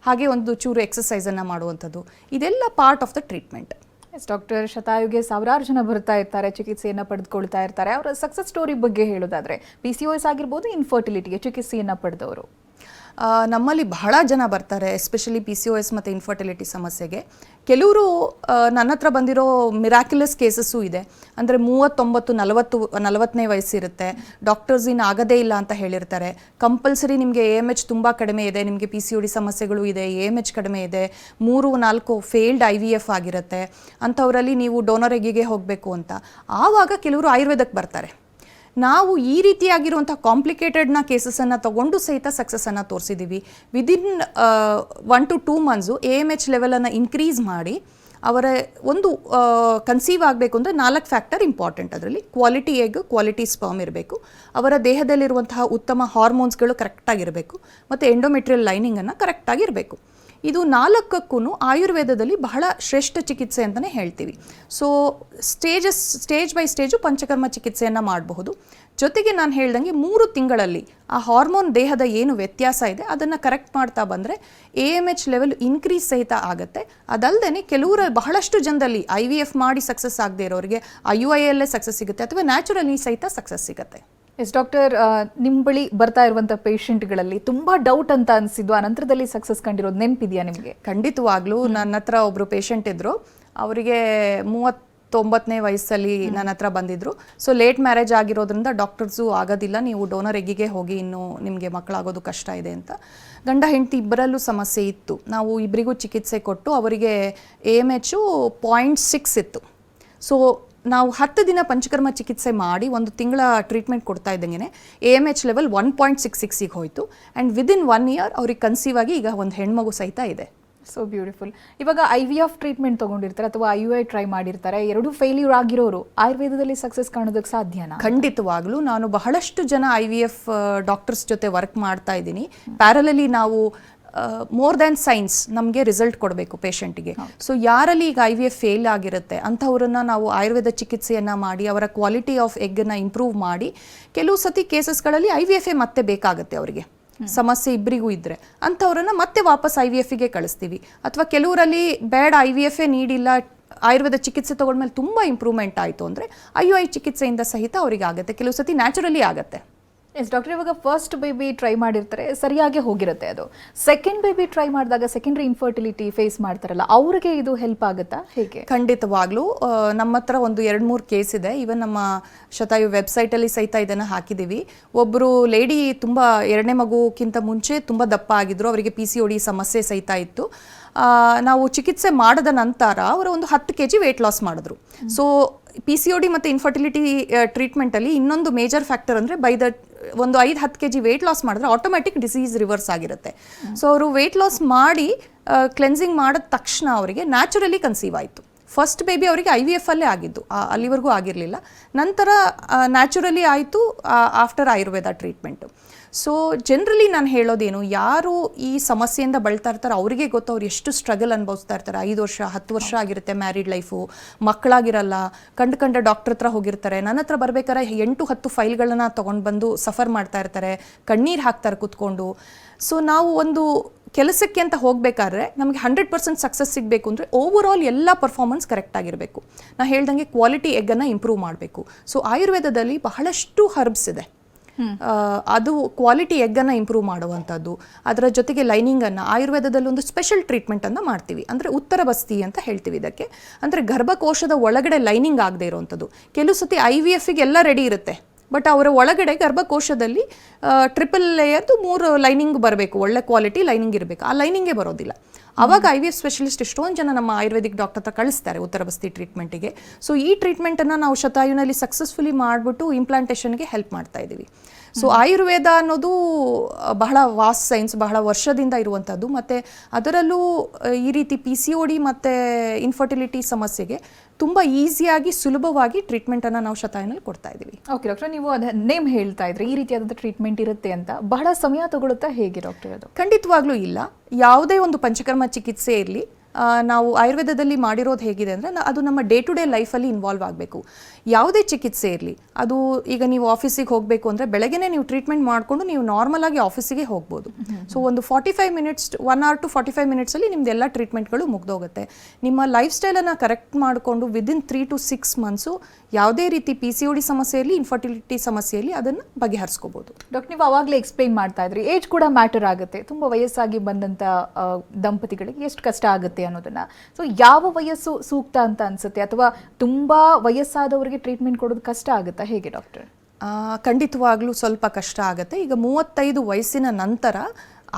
Speaker 2: ಹಾಗೆ ಒಂದು ಚೂರು ಎಕ್ಸಸೈಸನ್ನು ಮಾಡುವಂಥದ್ದು, ಇದೆಲ್ಲ part of the treatment.
Speaker 1: Yes doctor, ಶತಾಯುಗೆ ಸಾವಿರಾರು ಜನ ಬರ್ತಾ ಇರ್ತಾರೆ, ಚಿಕಿತ್ಸೆಯನ್ನು ಪಡೆದುಕೊಳ್ತಾ ಇರ್ತಾರೆ. ಅವರ ಸಕ್ಸಸ್ ಸ್ಟೋರಿ ಬಗ್ಗೆ ಹೇಳೋದಾದರೆ PCOS ಆಗಿರ್ಬೋದು, ಇನ್ಫರ್ಟಿಲಿಟಿಗೆ ಚಿಕಿತ್ಸೆಯನ್ನು ಪಡೆದವರು
Speaker 2: ನಮ್ಮಲ್ಲಿ ಬಹಳ ಜನ ಬರ್ತಾರೆ, ಎಸ್ಪೆಷಲಿ PCOS ಮತ್ತು ಇನ್ಫರ್ಟಿಲಿಟಿ ಸಮಸ್ಯೆಗೆ. ಕೆಲವರು ನನ್ನ ಹತ್ರ ಬಂದಿರೋ ಮಿರಾಕ್ಯುಲಸ್ ಕೇಸಸ್ಸು ಇದೆ. ಅಂದರೆ 39-40ನೇ ವಯಸ್ಸಿರುತ್ತೆ, ಡಾಕ್ಟರ್ಸ್ ಇನ್ನು ಆಗೋದೇ ಇಲ್ಲ ಅಂತ ಹೇಳಿರ್ತಾರೆ. ಕಂಪಲ್ಸರಿ ನಿಮಗೆ AMH ತುಂಬ ಕಡಿಮೆ ಇದೆ, ನಿಮಗೆ PCOD ಸಮಸ್ಯೆಗಳು ಇದೆ, AMH ಕಡಿಮೆ ಇದೆ, 3-4 ಫೇಲ್ಡ್ IVF ಆಗಿರುತ್ತೆ, ಅಂಥವರಲ್ಲಿ ನೀವು ಡೋನರ್ ಎಗ್ಗಿಗೆ ಹೋಗಬೇಕು ಅಂತ. ಆವಾಗ ಕೆಲವರು ಆಯುರ್ವೇದಕ್ಕೆ ಬರ್ತಾರೆ. ನಾವು ಈ ರೀತಿಯಾಗಿರುವಂಥ ಕಾಂಪ್ಲಿಕೇಟೆಡ್ನ ಕೇಸಸನ್ನು ತಗೊಂಡು ಸಹಿತ ಸಕ್ಸಸ್ಸನ್ನು ತೋರಿಸಿದ್ದೀವಿ. ವಿದಿನ್ 1 to 2 months AMH ಲೆವೆಲನ್ನು ಇನ್ಕ್ರೀಸ್ ಮಾಡಿ ಅವರ ಒಂದು ಕನ್ಸೀವ್ ಆಗಬೇಕು ಅಂದರೆ 4 ಫ್ಯಾಕ್ಟರ್ ಇಂಪಾರ್ಟೆಂಟ್. ಅದರಲ್ಲಿ ಕ್ವಾಲಿಟಿ ಎಗ್, ಕ್ವಾಲಿಟಿ ಸ್ಪರ್ಮ್ ಇರಬೇಕು, ಅವರ ದೇಹದಲ್ಲಿರುವಂತಹ ಉತ್ತಮ ಹಾರ್ಮೋನ್ಸ್ಗಳು ಕರೆಕ್ಟಾಗಿರಬೇಕು, ಮತ್ತು ಎಂಡೋಮೆಟ್ರಿಯಲ್ ಲೈನಿಂಗನ್ನು ಕರೆಕ್ಟಾಗಿರಬೇಕು. ಇದು 4ಕ್ಕೂ ಆಯುರ್ವೇದದಲ್ಲಿ ಬಹಳ ಶ್ರೇಷ್ಠ ಚಿಕಿತ್ಸೆ ಅಂತಲೇ ಹೇಳ್ತೀವಿ. So stage by stage panchakarma ಚಿಕಿತ್ಸೆಯನ್ನು ಮಾಡಬಹುದು. ಜೊತೆಗೆ ನಾನು ಹೇಳ್ದಂಗೆ 3 ತಿಂಗಳಲ್ಲಿ ಆ ಹಾರ್ಮೋನ್ ದೇಹದ ಏನು ವ್ಯತ್ಯಾಸ ಇದೆ ಅದನ್ನು ಕರೆಕ್ಟ್ ಮಾಡ್ತಾ ಬಂದರೆ AMH ಲೆವೆಲ್ ಇನ್ಕ್ರೀಸ್ ಸಹಿತ ಆಗುತ್ತೆ. ಅದಲ್ಲದೆ ಕೆಲವರ ಬಹಳಷ್ಟು ಜನದಲ್ಲಿ IVF ಮಾಡಿ ಸಕ್ಸಸ್ ಆಗದೆ ಇರೋರಿಗೆ IUIಯಲ್ಲೇ ಸಕ್ಸಸ್ ಸಿಗುತ್ತೆ, ಅಥವಾ ನ್ಯಾಚುರಲಿ ಸಹಿತ ಸಕ್ಸಸ್ ಸಿಗುತ್ತೆ.
Speaker 1: ಎಸ್ ಡಾಕ್ಟರ್, ನಿಮ್ಮ ಬಳಿ ಬರ್ತಾ ಇರುವಂಥ ಪೇಷಂಟ್ಗಳಲ್ಲಿ ತುಂಬ ಡೌಟ್ ಅಂತ ಅನಿಸಿದ್ದು, ಆ ನಂತರದಲ್ಲಿ ಸಕ್ಸಸ್ ಕಂಡಿರೋದು ನೆನಪಿದೆಯಾ ನಿಮಗೆ?
Speaker 2: ಖಂಡಿತವಾಗ್ಲೂ. ನನ್ನ ಹತ್ರ ಒಬ್ಬರು ಪೇಷಂಟ್ ಇದ್ದರು, ಅವರಿಗೆ 39ನೇ ವಯಸ್ಸಲ್ಲಿ ನನ್ನ ಹತ್ರ ಬಂದಿದ್ದರು. ಸೊ ಲೇಟ್ ಮ್ಯಾರೇಜ್ ಆಗಿರೋದ್ರಿಂದ ಡಾಕ್ಟರ್ಸು ಆಗೋದಿಲ್ಲ, ನೀವು ಡೋನರ್ ಎಗ್ಗಿಗೆ ಹೋಗಿ, ಇನ್ನೂ ನಿಮಗೆ ಮಕ್ಕಳಾಗೋದು ಕಷ್ಟ ಇದೆ ಅಂತ. ಗಂಡ ಹೆಂಡತಿ ಇಬ್ಬರಲ್ಲೂ ಸಮಸ್ಯೆ ಇತ್ತು. ನಾವು ಇಬ್ಬರಿಗೂ ಚಿಕಿತ್ಸೆ ಕೊಟ್ಟು ಅವರಿಗೆ AMH 0.6 ಇತ್ತು. ಸೊ ನಾವು 10 ದಿನ ಪಂಚಕರ್ಮ ಚಿಕಿತ್ಸೆ ಮಾಡಿ 1 ತಿಂಗಳ ಟ್ರೀಟ್ಮೆಂಟ್ ಕೊಡ್ತಾ ಇದ್ದಂಗೆ AMH ಲೆವೆಲ್ 1.66ಗೆ ಹೋಯಿತು ಆ್ಯಂಡ್ ವಿದಿನ್ 1 ಇಯರ್ ಅವ್ರಿಗೆ ಕನ್ಸೀವ್ ಆಗಿ ಈಗ ಒಂದು ಹೆಣ್ಮಗು ಸಹಿತ ಇದೆ.
Speaker 1: So beautiful. ಇವಾಗ IVF ಟ್ರೀಟ್ಮೆಂಟ್ ತಗೊಂಡಿರ್ತಾರೆ ಅಥವಾ IUI ಟ್ರೈ ಮಾಡಿರ್ತಾರೆ, ಎರಡೂ ಫೇಲ್ಯೂರ್ ಆಗಿರೋರು ಆಯುರ್ವೇದದಲ್ಲಿ ಸಕ್ಸಸ್ ಕಾಣೋದಕ್ಕೆ ಸಾಧ್ಯನಾ?
Speaker 2: ಖಂಡಿತವಾಗ್ಲೂ ನಾನು ಬಹಳಷ್ಟು ಜನ IVF ಡಾಕ್ಟರ್ಸ್ ಜೊತೆ ವರ್ಕ್ ಮಾಡ್ತಾ ಇದ್ದೀನಿ. ಪ್ಯಾರಲಲಿ ನಾವು ಮೋರ್ ದ್ಯಾನ್ ಸೈನ್ಸ್ ನಮಗೆ ರಿಸಲ್ಟ್ ಕೊಡಬೇಕು ಪೇಷಂಟಿಗೆ. ಸೊ ಯಾರಲ್ಲಿ ಈಗ IVF ಫೇಲ್ ಆಗಿರುತ್ತೆ ಅಂಥವ್ರನ್ನ ನಾವು ಆಯುರ್ವೇದ ಚಿಕಿತ್ಸೆಯನ್ನು ಮಾಡಿ ಅವರ ಕ್ವಾಲಿಟಿ ಆಫ್ ಎಗ್ಗನ್ನು ಇಂಪ್ರೂವ್ ಮಾಡಿ, ಕೆಲವು ಸತಿ ಕೇಸಸ್ಗಳಲ್ಲಿ IVF ಮತ್ತೆ ಬೇಕಾಗುತ್ತೆ ಅವರಿಗೆ, ಸಮಸ್ಯೆ ಇಬ್ಬರಿಗೂ ಇದ್ದರೆ ಅಂಥವ್ರನ್ನ ಮತ್ತೆ ವಾಪಸ್ IVFಗೆ ಕಳಿಸ್ತೀವಿ. ಅಥವಾ ಕೆಲವರಲ್ಲಿ ಬೇಡ IVF ನೀಡಿಲ್ಲ, ಆಯುರ್ವೇದ ಚಿಕಿತ್ಸೆ ತಗೊಂಡ್ಮೇಲೆ ತುಂಬ ಇಂಪ್ರೂವ್ಮೆಂಟ್ ಆಯಿತು ಅಂದರೆ IUI ಚಿಕಿತ್ಸೆಯಿಂದ ಸಹಿತ ಅವರಿಗೆ ಆಗುತ್ತೆ, ಕೆಲವು ಸತಿ ನ್ಯಾಚುರಲಿ ಆಗುತ್ತೆ.
Speaker 1: ಎಸ್ ಡಾಕ್ಟರ್, ಇವಾಗ ಫಸ್ಟ್ ಬೇಬಿ ಟ್ರೈ ಮಾಡಿರ್ತಾರೆ, ಸರಿಯಾಗಿ ಹೋಗಿರುತ್ತೆ. ಅದು ಸೆಕೆಂಡ್ ಬೇಬಿ ಟ್ರೈ ಮಾಡಿದಾಗ ಸೆಕೆಂಡ್ರಿ ಇನ್ಫರ್ಟಿಲಿಟಿ ಫೇಸ್ ಮಾಡ್ತಾರಲ್ಲ, ಅವ್ರಿಗೆ ಇದು ಹೆಲ್ಪ್ ಆಗುತ್ತಾ, ಹೇಗೆ?
Speaker 2: ಖಂಡಿತವಾಗ್ಲೂ ನಮ್ಮ ಹತ್ರ ಒಂದು 2-3 ಕೇಸ್ ಇದೆ. ಇವನ್ ನಮ್ಮ ಶತಾಯು ವೆಬ್ಸೈಟಲ್ಲಿ ಸಹಿತ ಇದನ್ನು ಹಾಕಿದ್ದೀವಿ. ಒಬ್ಬರು ಲೇಡಿ ತುಂಬ 2ನೇ ಮಗುಕ್ಕಿಂತ ಮುಂಚೆ ತುಂಬ ದಪ್ಪ ಆಗಿದ್ರು, ಅವರಿಗೆ PCOD ಸಮಸ್ಯೆ ಸಹಿತ ಇತ್ತು. ನಾವು ಚಿಕಿತ್ಸೆ ಮಾಡಿದ ನಂತರ ಅವರು ಒಂದು 10 kg ವೆಯ್ಟ್ ಲಾಸ್ ಮಾಡಿದ್ರು. ಸೊ PCOD ಮತ್ತು ಇನ್ಫರ್ಟಿಲಿಟಿ ಟ್ರೀಟ್ಮೆಂಟಲ್ಲಿ ಇನ್ನೊಂದು ಮೇಜರ್ ಫ್ಯಾಕ್ಟರ್ ಅಂದರೆ ಬೈ ದ ಒಂದು 5-10 kg ವೆಯ್ಟ್ ಲಾಸ್ ಮಾಡಿದ್ರೆ ಆಟೋಮ್ಯಾಟಿಕ್ ಡಿಸೀಸ್ ರಿವರ್ಸ್ ಆಗಿರುತ್ತೆ. ಸೊ ಅವರು ವೆಯ್ಟ್ ಲಾಸ್ ಮಾಡಿ ಕ್ಲೆನ್ಸಿಂಗ್ ಮಾಡಿದ ತಕ್ಷಣ ಅವರಿಗೆ ನ್ಯಾಚುರಲಿ ಕನ್ಸೀವ್ ಆಯಿತು. ಫಸ್ಟ್ ಬೇಬಿ ಅವರಿಗೆ IVF ಅಲ್ಲೇ ಆಗಿದ್ದು, ಅಲ್ಲಿವರೆಗೂ ಆಗಿರಲಿಲ್ಲ. ನಂತರ ನ್ಯಾಚುರಲಿ ಆಯಿತು after Ayurveda treatment. So generally ನಾನು ಹೇಳೋದೇನು, ಯಾರು ಈ ಸಮಸ್ಯೆಯಿಂದ ಬಳಲ್ತಾ ಇರ್ತಾರೆ ಅವರಿಗೆ ಗೊತ್ತು ಅವ್ರು ಎಷ್ಟು ಸ್ಟ್ರಗಲ್ ಅನುಭವಿಸ್ತಾ ಇರ್ತಾರೆ. 5 ವರ್ಷ 10 ವರ್ಷ ಆಗಿರುತ್ತೆ ಮ್ಯಾರಿಡ್ ಲೈಫು, ಮಕ್ಕಳಾಗಿರಲ್ಲ, ಕಂಡ ಡಾಕ್ಟರ್ ಹತ್ರ ಹೋಗಿರ್ತಾರೆ. ನನ್ನ ಹತ್ರ ಬರ್ಬೇಕಾದ್ರೆ 8-10 ಫೈಲ್ಗಳನ್ನ ತೊಗೊಂಡು ಬಂದು ಸಫರ್ ಮಾಡ್ತಾ ಇರ್ತಾರೆ, ಕಣ್ಣೀರು ಹಾಕ್ತಾರೆ ಕೂತ್ಕೊಂಡು. ಸೊ ನಾವು ಒಂದು ಕೆಲಸಕ್ಕೆ ಅಂತ ಹೋಗಬೇಕಾದ್ರೆ ನಮಗೆ 100% ಸಕ್ಸಸ್ ಸಿಗಬೇಕು ಅಂದರೆ ಓವರ್ ಆಲ್ ಎಲ್ಲ ಪರ್ಫಾರ್ಮೆನ್ಸ್ ಕರೆಕ್ಟ್ ಆಗಿರಬೇಕು. ನಾನು ಹೇಳ್ದಂಗೆ ಕ್ವಾಲಿಟಿ ಎಗ್ಗನ್ನು ಇಂಪ್ರೂವ್ ಮಾಡಬೇಕು. ಸೊ ಆಯುರ್ವೇದದಲ್ಲಿ ಬಹಳಷ್ಟು ಹರ್ಬ್ಸ್ ಇದೆ, ಅದು ಕ್ವಾಲಿಟಿ ಎಗ್ಗನ್ನು ಇಂಪ್ರೂವ್ ಮಾಡುವಂಥದ್ದು. ಅದರ ಜೊತೆಗೆ ಲೈನಿಂಗನ್ನು ಆಯುರ್ವೇದದಲ್ಲಿ ಒಂದು ಸ್ಪೆಷಲ್ ಟ್ರೀಟ್ಮೆಂಟನ್ನು ಮಾಡ್ತೀವಿ, ಅಂದರೆ ಉತ್ತರ ಬಸ್ತಿ ಅಂತ ಹೇಳ್ತೀವಿ ಇದಕ್ಕೆ. ಅಂದರೆ ಗರ್ಭಕೋಶದ ಒಳಗಡೆ ಲೈನಿಂಗ್ ಆಗದೆ ಇರುವಂಥದ್ದು. ಕೆಲವು ಸತಿ IVFಗೆ ಎಲ್ಲ ರೆಡಿ ಇರುತ್ತೆ, ಬಟ್ ಅವರ ಒಳಗಡೆ ಗರ್ಭಕೋಶದಲ್ಲಿ ಟ್ರಿಪಲ್ ಲೇಯರ್ದು 3 ಲೈನಿಂಗ್ ಬರಬೇಕು, ಒಳ್ಳೆ ಕ್ವಾಲಿಟಿ ಲೈನಿಂಗ್ ಇರಬೇಕು. ಆ ಲೈನಿಂಗೇ ಬರೋದಿಲ್ಲ. ಆವಾಗ IVF ಸ್ಪೆಷಲಿಸ್ಟ್ ಎಷ್ಟೊಂದು ಜನ ನಮ್ಮ ಆಯುರ್ವೇದಿಕ್ ಡಾಕ್ಟರ್ ಹತ್ರ ಕಳಿಸ್ತಾರೆ ಉತ್ತರ ಬಸ್ತಿ ಟ್ರೀಟ್ಮೆಂಟಿಗೆ. ಸೊ ಈ ಟ್ರೀಟ್ಮೆಂಟನ್ನು ನಾವು ಶತಾಯುನಲ್ಲಿ ಸಕ್ಸಸ್ಫುಲಿ ಮಾಡಿಬಿಟ್ಟು ಇಂಪ್ಲಾಂಟೇಷನ್ಗೆ ಹೆಲ್ಪ್ ಮಾಡ್ತಾ ಇದ್ದೀವಿ. ಸೊ ಆಯುರ್ವೇದ ಅನ್ನೋದು ಬಹಳ ವಾಸ್ಟ್ ಸೈನ್ಸ್, ಬಹಳ ವರ್ಷದಿಂದ ಇರುವಂಥದ್ದು. ಮತ್ತು ಅದರಲ್ಲೂ ಈ ರೀತಿ PCOD ಮತ್ತು ಇನ್ಫರ್ಟಿಲಿಟಿ ಸಮಸ್ಯೆಗೆ ತುಂಬ ಈಸಿಯಾಗಿ ಸುಲಭವಾಗಿ ಟ್ರೀಟ್ಮೆಂಟನ್ನು ನಾವು ಶತಾಯುನಲ್ಲಿ ಕೊಡ್ತಾ ಇದ್ದೀವಿ.
Speaker 1: ಓಕೆ ಡಾಕ್ಟರ್, ನೀವು ನೇಮ್ ಹೇಳ್ತಾ ಇದ್ರಿ, ಈ ರೀತಿಯಾದಂಥ ಟ್ರೀಟ್ಮೆಂಟ್ ಇರುತ್ತೆ ಅಂತ. ಬಹಳ ಸಮಯ ತಗೊಳುತ್ತಾ, ಹೇಗೆ ಡಾಕ್ಟರ್ ಅದು?
Speaker 2: ಖಂಡಿತವಾಗ್ಲೂ ಇಲ್ಲ. ಯಾವುದೇ ಒಂದು ಪಂಚಕರ್ಮ ಚಿಕಿತ್ಸೆ ಇರಲಿ, ನಾವು ಆಯುರ್ವೇದದಲ್ಲಿ ಮಾಡಿರೋದು ಹೇಗಿದೆ ಅಂದರೆ ಅದು ನಮ್ಮ ಡೇ ಟು ಡೇ ಲೈಫಲ್ಲಿ ಇನ್ವಾಲ್ವ್ ಆಗಬೇಕು. ಯಾವುದೇ ಚಿಕಿತ್ಸೆ ಇರಲಿ, ಅದು ಈಗ ನೀವು ಆಫೀಸಿಗೆ ಹೋಗಬೇಕು ಅಂದರೆ ಬೆಳಗ್ಗೆನೇ ನೀವು ಟ್ರೀಟ್ಮೆಂಟ್ ಮಾಡಿಕೊಂಡು ನೀವು ನಾರ್ಮಲ್ ಆಗಿ ಆಫೀಸಿಗೆ ಹೋಗ್ಬೋದು. ಸೊ ಒಂದು 45 ಮಿನಿಟ್ಸ್ 1 hour to 45 ಮಿನಿಟ್ಸಲ್ಲಿ ನಿಮ್ದೆಲ್ಲ ಟ್ರೀಟ್ಮೆಂಟ್ಗಳು ಮುಗ್ದೋಗುತ್ತೆ. ನಿಮ್ಮ ಲೈಫ್ ಸ್ಟೈಲನ್ನು ಕರೆಕ್ಟ್ ಮಾಡಿಕೊಂಡು ವಿದಿನ್ 3 to 6 ಮಂತ್ಸು ಯಾವುದೇ ರೀತಿ PCOD ಸಮಸ್ಯೆಯಲ್ಲಿ ಇನ್ಫರ್ಟಿಲಿಟಿ ಸಮಸ್ಯೆಯಲ್ಲಿ ಅದನ್ನು ಬಗೆಹರಿಸ್ಕೋಬೋದು.
Speaker 1: ಡಾಕ್ಟರ್, ನೀವು ಅವಾಗಲೇ ಎಕ್ಸ್ಪ್ಲೈನ್ ಮಾಡ್ತಾ ಇದ್ರಿ, ಏಜ್ ಕೂಡ ಮ್ಯಾಟರ್ ಆಗುತ್ತೆ. ತುಂಬ ವಯಸ್ಸಾಗಿ ಬಂದಂಥ ದಂಪತಿಗಳಿಗೆ ಎಷ್ಟು ಕಷ್ಟ ಆಗುತ್ತೆ ಅನ್ನೋದನ್ನ. ಸೊ ಯಾವ ವಯಸ್ಸು ಸೂಕ್ತ ಅಂತ ಅನ್ಸುತ್ತೆ, ಅಥವಾ ತುಂಬಾ ವಯಸ್ಸಾದವರಿಗೆ ಟ್ರೀಟ್ಮೆಂಟ್ ಕೊಡೋದು ಕಷ್ಟ ಆಗುತ್ತಾ, ಹೇಗೆ ಡಾಕ್ಟರ್?
Speaker 2: ಖಂಡಿತವಾಗ್ಲೂ ಸ್ವಲ್ಪ ಕಷ್ಟ ಆಗುತ್ತೆ. ಈಗ 35 ವಯಸ್ಸಿನ ನಂತರ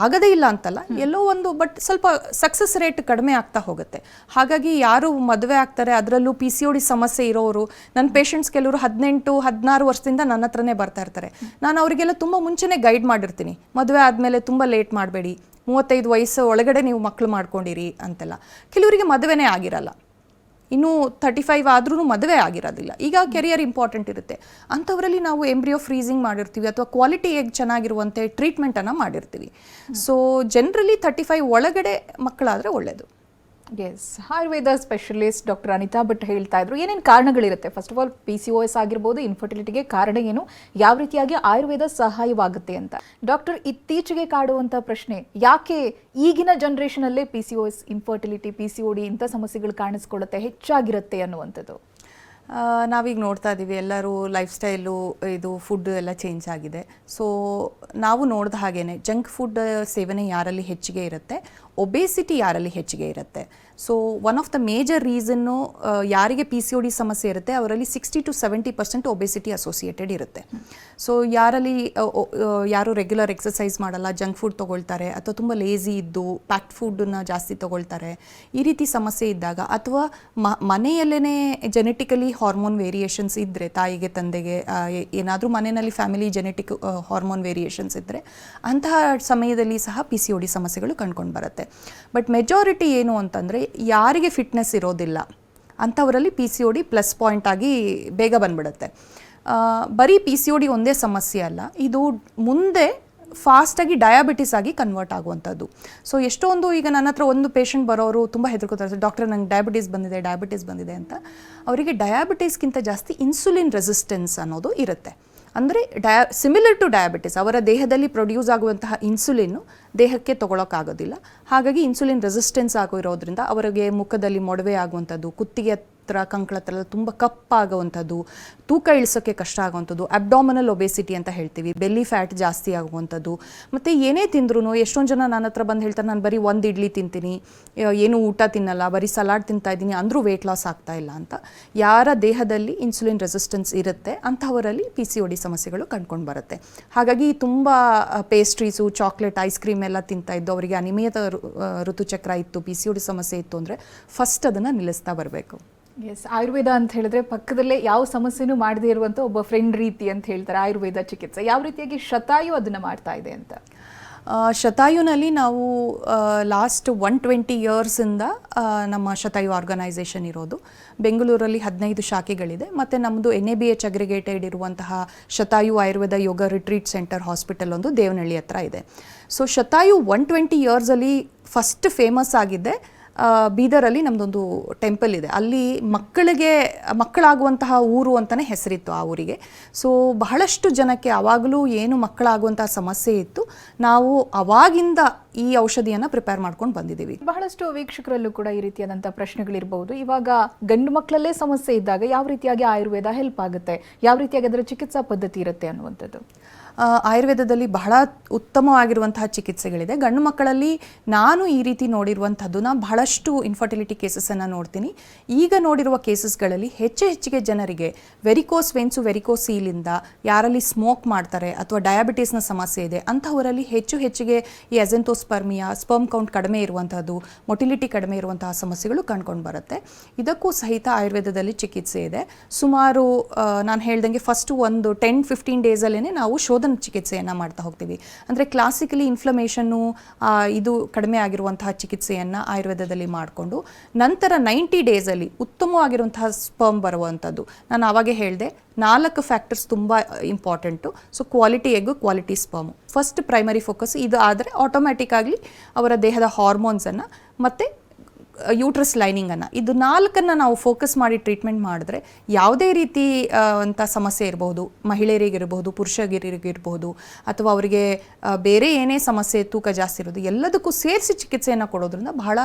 Speaker 2: ಆಗದೇ ಇಲ್ಲ ಅಂತಲ್ಲ, ಎಲ್ಲೋ ಒಂದು, ಬಟ್ ಸ್ವಲ್ಪ ಸಕ್ಸಸ್ ರೇಟ್ ಕಡಿಮೆ ಆಗ್ತಾ ಹೋಗುತ್ತೆ. ಹಾಗಾಗಿ ಯಾರು ಮದುವೆ ಆಗ್ತಾರೆ, ಅದರಲ್ಲೂ PCOD ಸಮಸ್ಯೆ ಇರೋರು, ನನ್ನ ಪೇಷಂಟ್ಸ್ ಕೆಲವರು 18-16 ವರ್ಷದಿಂದ ನನ್ನ ಹತ್ರನೇ ಬರ್ತಾ ಇರ್ತಾರೆ. ನಾನು ಅವರಿಗೆಲ್ಲ ತುಂಬ ಮುಂಚೆನೇ ಗೈಡ್ ಮಾಡಿರ್ತೀನಿ, ಮದುವೆ ಆದಮೇಲೆ ತುಂಬ ಲೇಟ್ ಮಾಡಬೇಡಿ, 35 ವಯಸ್ಸು ಒಳಗಡೆ ನೀವು ಮಕ್ಕಳು ಮಾಡ್ಕೊಂಡಿರಿ ಅಂತೆಲ್ಲ. ಕೆಲವರಿಗೆ ಮದುವೆನೇ ಆಗಿರಲ್ಲ, ಇನ್ನೂ 35 ಆದ್ರೂ ಮದುವೆ ಆಗಿರೋದಿಲ್ಲ. ಈಗ ಕೆರಿಯರ್ ಇಂಪಾರ್ಟೆಂಟ್ ಇರುತ್ತೆ. ಅಂಥವರಲ್ಲಿ ನಾವು ಎಂಬ್ರಿಯೋ ಫ್ರೀಸಿಂಗ್ ಮಾಡಿರ್ತೀವಿ, ಅಥವಾ ಕ್ವಾಲಿಟಿ ಎಗ್ ಚೆನ್ನಾಗಿರುವಂತೆ ಟ್ರೀಟ್ಮೆಂಟನ್ನು ಮಾಡಿರ್ತೀವಿ. ಸೊ ಜನರಲಿ 35 ಒಳಗಡೆ ಮಕ್ಕಳಾದರೆ ಒಳ್ಳೆಯದು.
Speaker 1: Yes, Ayurveda specialist doctor Anita Bhat ಹೇಳ್ತಾ ಇದ್ರು, ಏನೇನು ಕಾರಣಗಳಿರುತ್ತೆ. ಫಸ್ಟ್ ಆಫ್ ಆಲ್ PCOS ಆಗಿರ್ಬೋದು, ಇನ್ಫರ್ಟಿಲಿಟಿಗೆ ಕಾರಣ ಏನು, ಯಾವ ರೀತಿಯಾಗಿ ಆಯುರ್ವೇದ ಸಹಾಯವಾಗುತ್ತೆ ಅಂತ. ಡಾಕ್ಟರ್, ಇತ್ತೀಚೆಗೆ ಕಾಡುವಂಥ ಪ್ರಶ್ನೆ, ಯಾಕೆ ಈಗಿನ ಜನ್ರೇಷನಲ್ಲೇ PCOS, ಇನ್ಫರ್ಟಿಲಿಟಿ, PCOD ಇಂಥ ಸಮಸ್ಯೆಗಳು ಕಾಣಿಸ್ಕೊಳ್ಳುತ್ತೆ, ಹೆಚ್ಚಾಗಿರುತ್ತೆ ಅನ್ನುವಂಥದ್ದು?
Speaker 2: ನಾವೀಗ ನೋಡ್ತಾ ಇದ್ದೀವಿ, ಎಲ್ಲರೂ ಲೈಫ್ ಸ್ಟೈಲು, ಇದು ಫುಡ್ ಎಲ್ಲ ಚೇಂಜ್ ಆಗಿದೆ. ಸೊ ನಾವು ನೋಡಿದ ಹಾಗೇ ಜಂಕ್ ಫುಡ್ ಸೇವನೆ ಯಾರಲ್ಲಿ ಹೆಚ್ಚಿಗೆ ಇರುತ್ತೆ, ಒಬೇಸಿಟಿ ಯಾರಲ್ಲಿ ಹೆಚ್ಚಿಗೆ ಇರುತ್ತೆ. So one of the major reason ಯಾರಿಗೆ PCOD ಸಮಸ್ಯೆ ಇರುತ್ತೆ ಅವರಲ್ಲಿ 60-70% ಒಬೇಸಿಟಿ ಅಸೋಸಿಯೇಟೆಡ್ ಇರುತ್ತೆ. ಸೊ ಯಾರು ರೆಗ್ಯುಲರ್ ಎಕ್ಸಸೈಸ್ ಮಾಡಲ್ಲ, ಜಂಕ್ ಫುಡ್ ತೊಗೊಳ್ತಾರೆ, ಅಥವಾ ತುಂಬ ಲೇಸಿ ಇದ್ದು ಪ್ಯಾಕ್ಡ್ ಫುಡ್ಡನ್ನು ಜಾಸ್ತಿ ತೊಗೊಳ್ತಾರೆ, ಈ ರೀತಿ ಸಮಸ್ಯೆ ಇದ್ದಾಗ, ಅಥವಾ ಮನೆಯಲ್ಲೇ ಜೆನೆಟಿಕಲಿ ಹಾರ್ಮೋನ್ ವೇರಿಯೇಷನ್ಸ್ ಇದ್ದರೆ, ತಾಯಿಗೆ ತಂದೆಗೆ ಏನಾದರೂ ಮನೆಯಲ್ಲಿ ಫ್ಯಾಮಿಲಿ ಜೆನೆಟಿಕ್ ಹಾರ್ಮೋನ್ ವೇರಿಯೇಷನ್ಸ್ ಇದ್ದರೆ ಅಂತಹ ಸಮಯದಲ್ಲಿ ಸಹ PCOD ಸಮಸ್ಯೆಗಳು ಕಂಡುಕೊಂಡು ಬರುತ್ತೆ. ಬಟ್ ಮೆಜಾರಿಟಿ ಏನು ಅಂತಂದರೆ ಯಾರಿಗೆ ಫಿಟ್ನೆಸ್ ಇರೋದಿಲ್ಲ ಅಂಥವರಲ್ಲಿ PCOD ಪ್ಲಸ್ ಪಾಯಿಂಟ್ ಆಗಿ ಬೇಗ ಬಂದ್ಬಿಡುತ್ತೆ. ಬರೀ PCOD ಒಂದೇ ಸಮಸ್ಯೆ ಅಲ್ಲ, ಇದು ಮುಂದೆ ಫಾಸ್ಟಾಗಿ ಡಯಾಬಿಟಿಸ್ ಆಗಿ ಕನ್ವರ್ಟ್ ಆಗುವಂಥದ್ದು. ಸೊ ಎಷ್ಟೊಂದು ಈಗ ನನ್ನ ಹತ್ರ ಒಂದು ಪೇಷಂಟ್ ಬರೋರು ತುಂಬ ಹೆದರ್ಕೋತಾರೆ, ಡಾಕ್ಟರ್ ನಂಗೆ ಡಯಾಬಿಟಿಸ್ ಬಂದಿದೆ ಅಂತ. ಅವರಿಗೆ ಡಯಾಬಿಟಿಸ್ಗಿಂತ ಜಾಸ್ತಿ ಇನ್ಸುಲಿನ್ ರೆಸಿಸ್ಟೆನ್ಸ್ ಅನ್ನೋದು ಇರುತ್ತೆ. ಅಂದರೆ ಸಿಮಿಲರ್ ಟು ಡಯಾಬಿಟಿಸ್, ಅವರ ದೇಹದಲ್ಲಿ ಪ್ರೊಡ್ಯೂಸ್ ಆಗುವಂತಹ ಇನ್ಸುಲಿನ್ನು ದೇಹಕ್ಕೆ ತೊಗೊಳಕ್ಕಾಗೋದಿಲ್ಲ. ಹಾಗಾಗಿ ಇನ್ಸುಲಿನ್ ರೆಸಿಸ್ಟೆನ್ಸ್ ಆಗಿರೋದ್ರಿಂದ ಅವರಿಗೆ ಮುಖದಲ್ಲಿ ಮೊಡವೆ ಆಗುವಂಥದ್ದು, ಕುತ್ತಿಗೆ ಹತ್ರ ಕಂಕಳ ಹತ್ರ ತುಂಬ ಕಪ್ಪಾಗುವಂಥದ್ದು, ತೂಕ ಇಳಿಸೋಕ್ಕೆ ಕಷ್ಟ ಆಗುವಂಥದ್ದು, ಅಬ್ಡಾಮಿನಲ್ ಒಬೇಸಿಟಿ ಅಂತ ಹೇಳ್ತೀವಿ, ಬೆಲ್ಲಿ ಫ್ಯಾಟ್ ಜಾಸ್ತಿ ಆಗುವಂಥದ್ದು. ಮತ್ತು ಏನೇ ತಿಂದ್ರೂ ಎಷ್ಟೊಂದು ಜನ ನನ್ನ ಹತ್ರ ಬಂದು ಹೇಳ್ತಾರೆ, ನಾನು ಬರೀ ಒಂದು ಇಡ್ಲಿ ತಿಂತೀನಿ, ಏನು ಊಟ ತಿನ್ನಲ್ಲ, ಬರೀ ಸಲಾಡ್ ತಿಂತಾ ಇದ್ದೀನಿ, ಅಂದರೂ ವೆಯ್ಟ್ ಲಾಸ್ ಆಗ್ತಾ ಇಲ್ಲ ಅಂತ. ಯಾರ ದೇಹದಲ್ಲಿ ಇನ್ಸುಲಿನ್ ರೆಸಿಸ್ಟೆನ್ಸ್ ಇರುತ್ತೆ ಅಂಥವರಲ್ಲಿ PCOD ಸಮಸ್ಯೆಗಳು ಕಂಡುಕೊಂಡು ಬರುತ್ತೆ. ಹಾಗಾಗಿ ತುಂಬ ಪೇಸ್ಟ್ರೀಸು, ಚಾಕ್ಲೇಟ್, ಐಸ್ ಕ್ರೀಮ್ ಎಲ್ಲ ತಿಂತಾ ಇದ್ದು ಅವರಿಗೆ ಅನಿಯಮಿತ ಋತುಚಕ್ರ ಇತ್ತು, PCOD ಸಮಸ್ಯೆ ಇತ್ತು ಅಂದರೆ ಫಸ್ಟ್ ಅದನ್ನು ನಿಲ್ಲಿಸ್ತಾ ಬರಬೇಕು.
Speaker 1: ಎಸ್, ಆಯುರ್ವೇದ ಅಂತ ಹೇಳಿದ್ರೆ ಪಕ್ಕದಲ್ಲೇ ಯಾವ ಸಮಸ್ಯೆನೂ ಮಾಡದೇ ಇರುವಂಥ ಒಬ್ಬ ಫ್ರೆಂಡ್ ರೀತಿ ಅಂತ ಹೇಳ್ತಾರೆ ಆಯುರ್ವೇದ ಚಿಕಿತ್ಸೆ. ಯಾವ ರೀತಿಯಾಗಿ ಶತಾಯು ಅದನ್ನು ಮಾಡ್ತಾ ಇದೆ ಅಂತ?
Speaker 2: ಶತಾಯುನಲ್ಲಿ ನಾವು ಲಾಸ್ಟ್ 120 ಇಯರ್ಸಿಂದ ನಮ್ಮ ಶತಾಯು ಆರ್ಗನೈಸೇಷನ್ ಇರೋದು. ಬೆಂಗಳೂರಲ್ಲಿ 15 ಶಾಖೆಗಳಿದೆ, ಮತ್ತು ನಮ್ಮದು NABH ಅಗ್ರಿಗೇಟೆಡ್ ಇರುವಂತಹ ಶತಾಯು Ayurveda yoga retreat centre hospital ಒಂದು ದೇವನಹಳ್ಳಿ ಹತ್ರ ಇದೆ. ಸೊ ಶತಾಯು 120 ಇಯರ್ಸಲ್ಲಿ ಫಸ್ಟ್ ಫೇಮಸ್ ಆಗಿದೆ ಬೀದರಲ್ಲಿ. ನಮ್ಮದೊಂದು ಟೆಂಪಲ್ ಇದೆ, ಅಲ್ಲಿ ಮಕ್ಕಳಾಗುವಂತಹ ಊರು ಅಂತಲೇ ಹೆಸರಿತ್ತು ಆ ಊರಿಗೆ. ಸೊ ಬಹಳಷ್ಟು ಜನಕ್ಕೆ ಆವಾಗಲೂ ಏನು ಮಕ್ಕಳಾಗುವಂತಹ ಸಮಸ್ಯೆ ಇತ್ತು, ನಾವು ಅವಾಗಿಂದ ಈ ಔಷಧಿಯನ್ನು ಪ್ರಿಪೇರ್ ಮಾಡ್ಕೊಂಡು ಬಂದಿದ್ದೀವಿ.
Speaker 1: ಬಹಳಷ್ಟು ವೀಕ್ಷಕರಲ್ಲೂ ಕೂಡ ಈ ರೀತಿಯಾದಂಥ ಪ್ರಶ್ನೆಗಳಿರ್ಬೋದು. ಇವಾಗ ಗಂಡು ಮಕ್ಕಳಲ್ಲೇ ಸಮಸ್ಯೆ ಇದ್ದಾಗ ಯಾವ ರೀತಿಯಾಗಿ ಆಯುರ್ವೇದ ಹೆಲ್ಪ್ ಆಗುತ್ತೆ, ಯಾವ ರೀತಿಯಾಗಿ ಅದರ ಚಿಕಿತ್ಸಾ ಪದ್ಧತಿ ಇರುತ್ತೆ ಅನ್ನುವಂಥದ್ದು?
Speaker 2: ಆಯುರ್ವೇದದಲ್ಲಿ ಬಹಳ ಉತ್ತಮವಾಗಿರುವಂತಹ ಚಿಕಿತ್ಸೆಗಳಿದೆ. ಗಂಡು ಮಕ್ಕಳಲ್ಲಿ ನಾನು ಈ ರೀತಿ ನೋಡಿರುವಂಥದ್ದು, ನಾನು ಬಹಳಷ್ಟು ಇನ್ಫರ್ಟಿಲಿಟಿ ಕೇಸಸನ್ನು ನೋಡ್ತೀನಿ. ಈಗ ನೋಡಿರುವ ಕೇಸಸ್ಗಳಲ್ಲಿ ಹೆಚ್ಚಿಗೆ ಜನರಿಗೆ ವೆರಿಕೋಸ್ ವೆನ್ಸು, ವೆರಿಕೋಸ್ ಸೀಲಿಂದ, ಯಾರಲ್ಲಿ ಸ್ಮೋಕ್ ಮಾಡ್ತಾರೆ ಅಥವಾ ಡಯಾಬಿಟೀಸ್ನ ಸಮಸ್ಯೆ ಇದೆ ಅಂಥವರಲ್ಲಿ ಹೆಚ್ಚಿಗೆ ಈ ಅಜೆಂತೋಸ್ಪರ್ಮಿಯಾ, ಸ್ಪರ್ಮ್ ಕೌಂಟ್ ಕಡಿಮೆ ಇರುವಂಥದ್ದು, ಮೊಟಿಲಿಟಿ ಕಡಿಮೆ ಇರುವಂತಹ ಸಮಸ್ಯೆಗಳು ಕಂಡುಕೊಂಡು ಬರುತ್ತೆ. ಇದಕ್ಕೂ ಸಹಿತ ಆಯುರ್ವೇದದಲ್ಲಿ ಚಿಕಿತ್ಸೆ ಇದೆ. ಸುಮಾರು ನಾನು ಹೇಳ್ದಂಗೆ ಫಸ್ಟ್ ಒಂದು 10-15 ಡೇಸಲ್ಲೇ ನಾವು ಶೋಧನ ಚಿಕಿತ್ಸೆಯನ್ನು ಮಾಡ್ತಾ ಹೋಗ್ತೀವಿ. ಅಂದರೆ ಕ್ಲಾಸಿಕಲಿ ಇನ್ಫ್ಲಮೇಷನ್ನು ಇದು ಕಡಿಮೆ ಆಗಿರುವಂತಹ ಚಿಕಿತ್ಸೆಯನ್ನು ಆಯುರ್ವೇದದಲ್ಲಿ ಮಾಡಿಕೊಂಡು ನಂತರ 90 ಡೇಸಲ್ಲಿ ಉತ್ತಮವಾಗಿರುವಂತಹ ಸ್ಪರ್ಮ್ ಬರುವಂಥದ್ದು. ನಾನು ಆವಾಗೇ ಹೇಳಿದೆ 4 ಫ್ಯಾಕ್ಟರ್ಸ್ ತುಂಬ important. So quality egg, quality sperm first primary focus. ಇದು ಆದರೆ ಆಟೋಮ್ಯಾಟಿಕ್ ಆಗಲಿ ಅವರ ದೇಹದ ಹಾರ್ಮೋನ್ಸನ್ನು ಮತ್ತು ಯೂಟ್ರಸ್ ಲೈನಿಂಗನ್ನು, ಇದು 4 ನಾವು ಫೋಕಸ್ ಮಾಡಿ ಟ್ರೀಟ್ಮೆಂಟ್ ಮಾಡಿದ್ರೆ ಯಾವುದೇ ರೀತಿ ಅಂಥ ಸಮಸ್ಯೆ ಇರಬಹುದು, ಮಹಿಳೆಯರಿಗಿರಬಹುದು, ಪುರುಷರಿಗಿರಬಹುದು, ಅಥವಾ ಅವರಿಗೆ ಬೇರೆ ಏನೇ ಸಮಸ್ಯೆ, ತೂಕ ಜಾಸ್ತಿ ಇರೋದು, ಎಲ್ಲದಕ್ಕೂ ಸೇರಿಸಿ ಚಿಕಿತ್ಸೆಯನ್ನು ಕೊಡೋದ್ರಿಂದ ಬಹಳ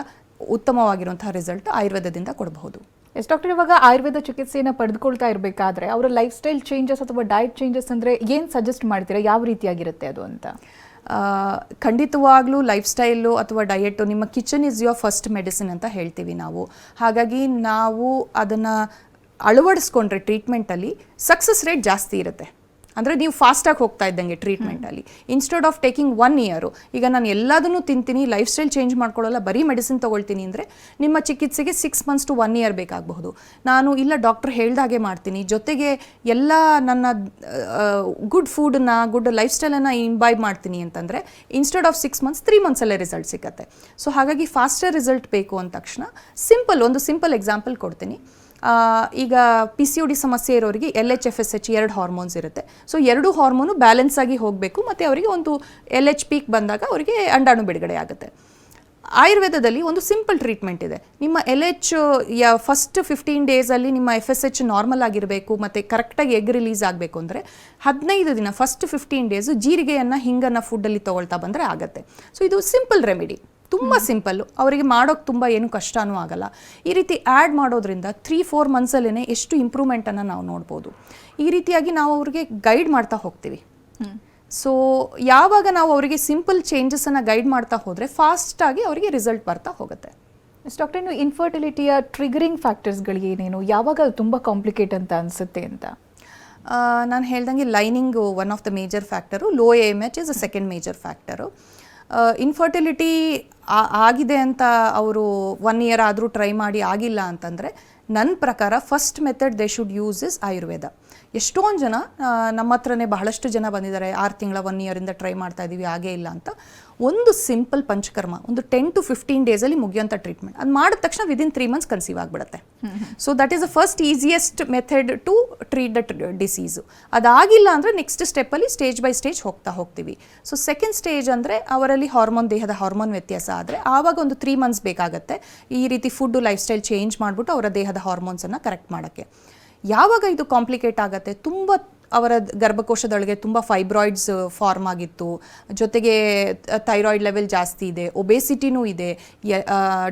Speaker 2: ಉತ್ತಮವಾಗಿರುವಂತಹ ರಿಸಲ್ಟ್ ಆಯುರ್ವೇದದಿಂದ ಕೊಡಬಹುದು.
Speaker 1: ಎಸ್ ಡಾಕ್ಟರ್, ಇವಾಗ ಆಯುರ್ವೇದ ಚಿಕಿತ್ಸೆಯನ್ನು ಪಡೆದುಕೊಳ್ತಾ ಇರಬೇಕಾದ್ರೆ ಅವರ ಲೈಫ್ ಸ್ಟೈಲ್ ಚೇಂಜಸ್ ಅಥವಾ ಡಯಟ್ ಚೇಂಜಸ್ ಅಂದರೆ ಏನು ಸಜೆಸ್ಟ್ ಮಾಡ್ತೀರಾ, ಯಾವ ರೀತಿಯಾಗಿರುತ್ತೆ ಅದು ಅಂತ?
Speaker 2: ಖಂಡಿತವಾಗ್ಲೂ ಲೈಫ್ ಸ್ಟೈಲು ಅಥವಾ ಡಯೆಟ್ಟು, ನಿಮ್ಮ kitchen is your first medicine ಅಂತ ಹೇಳ್ತೀವಿ ನಾವು. ಹಾಗಾಗಿ ನಾವು ಅದನ್ನು ಅಳವಡಿಸ್ಕೊಂಡ್ರೆ ಟ್ರೀಟ್ಮೆಂಟಲ್ಲಿ ಸಕ್ಸಸ್ ರೇಟ್ ಜಾಸ್ತಿ ಇರುತ್ತೆ. ಅಂದರೆ ನೀವು ಫಾಸ್ಟಾಗಿ ಹೋಗ್ತಾ ಇದ್ದಂಗೆ ಟ್ರೀಟ್ಮೆಂಟಲ್ಲಿ, ಇನ್ಸ್ಟೆಡ್ ಆಫ್ ಟೇಕಿಂಗ್ 1 ಇಯರು, ಈಗ ನಾನು ಎಲ್ಲದನ್ನೂ ತಿಂತೀನಿ, ಲೈಫ್ ಸ್ಟೈಲ್ ಚೇಂಜ್ ಮಾಡ್ಕೊಳ್ಳಲ್ಲ, ಬರೀ ಮೆಡಿಸಿನ್ ತೊಗೊಳ್ತೀನಿ ಅಂದರೆ ನಿಮ್ಮ ಚಿಕಿತ್ಸೆಗೆ 6 months to 1 year ಬೇಕಾಗಬಹುದು. ನಾನು ಇಲ್ಲ ಡಾಕ್ಟರ್ ಹೇಳ್ದಾಗೆ ಮಾಡ್ತೀನಿ, ಜೊತೆಗೆ ಎಲ್ಲ ನನ್ನ ಗುಡ್ ಫುಡನ್ನ, ಗುಡ್ ಲೈಫ್ ಸ್ಟೈಲನ್ನು ಇಂಬೈಬ್ ಮಾಡ್ತೀನಿ ಅಂತಂದರೆ ಇನ್ಸ್ಟೆಡ್ ಆಫ್ 6 months 3 monthsಲ್ಲೇ ರಿಸಲ್ಟ್ ಸಿಗುತ್ತೆ. ಸೊ ಹಾಗಾಗಿ ಫಾಸ್ಟರ್ ರಿಸಲ್ಟ್ ಬೇಕು ಅಂದ ತಕ್ಷಣ ಒಂದು ಸಿಂಪಲ್ ಎಕ್ಸಾಂಪಲ್ ಕೊಡ್ತೀನಿ. ಈಗ PCOD ಸಮಸ್ಯೆ ಇರೋರಿಗೆ LH, FSH 2 ಹಾರ್ಮೋನ್ಸ್ ಇರುತ್ತೆ. ಸೊ 2 ಹಾರ್ಮೋನು ಬ್ಯಾಲೆನ್ಸ್ ಆಗಿ ಹೋಗಬೇಕು, ಮತ್ತು ಅವರಿಗೆ ಒಂದು LH ಪೀಕ್ ಬಂದಾಗ ಅವರಿಗೆ ಅಂಡಾಣು ಬಿಡುಗಡೆ ಆಗುತ್ತೆ. ಆಯುರ್ವೇದದಲ್ಲಿ ಒಂದು ಸಿಂಪಲ್ ಟ್ರೀಟ್ಮೆಂಟ್ ಇದೆ. ನಿಮ್ಮ LH ಫಸ್ಟ್ 15 ಡೇಸಲ್ಲಿ ನಿಮ್ಮ FSH ನಾರ್ಮಲ್ ಆಗಿರಬೇಕು ಮತ್ತು ಕರೆಕ್ಟಾಗಿ ಎಗ್ ರಿಲೀಸ್ ಆಗಬೇಕು ಅಂದರೆ 15 ದಿನ ಫಸ್ಟ್ 15 ಡೇಸು ಜೀರಿಗೆಯನ್ನು, ಹಿಂಗನ್ನು ಫುಡ್ಡಲ್ಲಿ ತೊಗೊಳ್ತಾ ಬಂದರೆ ಆಗುತ್ತೆ. ಸೊ ಇದು ಸಿಂಪಲ್ ರೆಮಿಡಿ, ತುಂಬ ಸಿಂಪಲ್ಲು, ಅವರಿಗೆ ಮಾಡೋಕ್ಕೆ ತುಂಬ ಏನು ಕಷ್ಟನೂ ಆಗಲ್ಲ. ಈ ರೀತಿ ಆ್ಯಡ್ ಮಾಡೋದ್ರಿಂದ 3-4 monthsಲ್ಲೇ ಎಷ್ಟು ಇಂಪ್ರೂವ್ಮೆಂಟನ್ನು ನಾವು ನೋಡ್ಬೋದು. ಈ ರೀತಿಯಾಗಿ ನಾವು ಅವ್ರಿಗೆ ಗೈಡ್ ಮಾಡ್ತಾ ಹೋಗ್ತೀವಿ. ಸೊ ಯಾವಾಗ ನಾವು ಅವರಿಗೆ ಸಿಂಪಲ್ ಚೇಂಜಸನ್ನು ಗೈಡ್ ಮಾಡ್ತಾ ಹೋದರೆ ಫಾಸ್ಟಾಗಿ ಅವರಿಗೆ ರಿಸಲ್ಟ್ ಬರ್ತಾ ಹೋಗುತ್ತೆ.
Speaker 1: ಡಾಕ್ಟರ್, ಇನ್ನು ಇನ್ಫರ್ಟಿಲಿಟಿಯ ಟ್ರಿಗರಿಂಗ್ ಫ್ಯಾಕ್ಟರ್ಸ್ಗಳು ಏನೇನು, ಯಾವಾಗ ಅದು ತುಂಬ ಕಾಂಪ್ಲಿಕೇಟ್ ಅಂತ ಅನಿಸುತ್ತೆ ಅಂತ?
Speaker 2: ನಾನು ಹೇಳ್ದಂಗೆ lining one of the major factor, low AMH is a second major factor. Infertility ಆಗಿದೆ ಅಂತ ಅವರು 1 year ಆದರೂ ಟ್ರೈ ಮಾಡಿ ಆಗಿಲ್ಲ ಅಂತಂದರೆ ನನ್ನ ಪ್ರಕಾರ first method they should use is Ayurveda. ಎಷ್ಟೊಂದು ಜನ ನಮ್ಮ ಹತ್ರನೇ ಬಹಳಷ್ಟು ಜನ ಬಂದಿದ್ದಾರೆ, 6 ತಿಂಗಳ 1 yearಯಿಂದ ಟ್ರೈ ಮಾಡ್ತಾ ಇದ್ದೀವಿ ಆಗೇ ಇಲ್ಲ ಅಂತ. ಒಂದು ಸಿಂಪಲ್ ಪಂಚಕರ್ಮ ಒಂದು 10 to 15 ಡೇಸಲ್ಲಿ ಮುಗಿಯೋಂಥ ಟ್ರೀಟ್ಮೆಂಟ್ ಅದು ಮಾಡಿದ ತಕ್ಷಣ ವಿದಿನ್ 3 months ಕನ್ಸೀವ್ ಆಗಿಬಿಡುತ್ತೆ. So that is the first easiest method to treat the disease. ಅದಾಗಿಲ್ಲ ಅಂದರೆ ನೆಕ್ಸ್ಟ್ ಸ್ಟೆಪ್ಪಲ್ಲಿ ಸ್ಟೇಜ್ ಬೈ ಸ್ಟೇಜ್ ಹೋಗ್ತೀವಿ. ಸೊ ಸೆಕೆಂಡ್ ಸ್ಟೇಜ್ ಅಂದರೆ ಅವರಲ್ಲಿ ದೇಹದ ಹಾರ್ಮೋನ್ ವ್ಯತ್ಯಾಸ ಆದರೆ ಆವಾಗ ಒಂದು 3 months ಬೇಕಾಗುತ್ತೆ ಈ ರೀತಿ ಫುಡ್ಡು ಲೈಫ್ ಸ್ಟೈಲ್ ಚೇಂಜ್ ಮಾಡಿಬಿಟ್ಟು ಅವರ ದೇಹದ ಹಾರ್ಮೋನ್ಸನ್ನು ಕರೆಕ್ಟ್ ಮಾಡೋಕ್ಕೆ. ಯಾವಾಗ ಇದು ಕಾಂಪ್ಲಿಕೇಟ್ ಆಗುತ್ತೆ, ತುಂಬ ಅವರ ಗರ್ಭಕೋಶದೊಳಗೆ ತುಂಬ ಫೈಬ್ರಾಯ್ಡ್ಸ್ ಫಾರ್ಮ್ ಆಗಿತ್ತು, ಜೊತೆಗೆ ಥೈರಾಯ್ಡ್ ಲೆವೆಲ್ ಜಾಸ್ತಿ ಇದೆ, ಒಬೇಸಿಟಿನೂ ಇದೆ,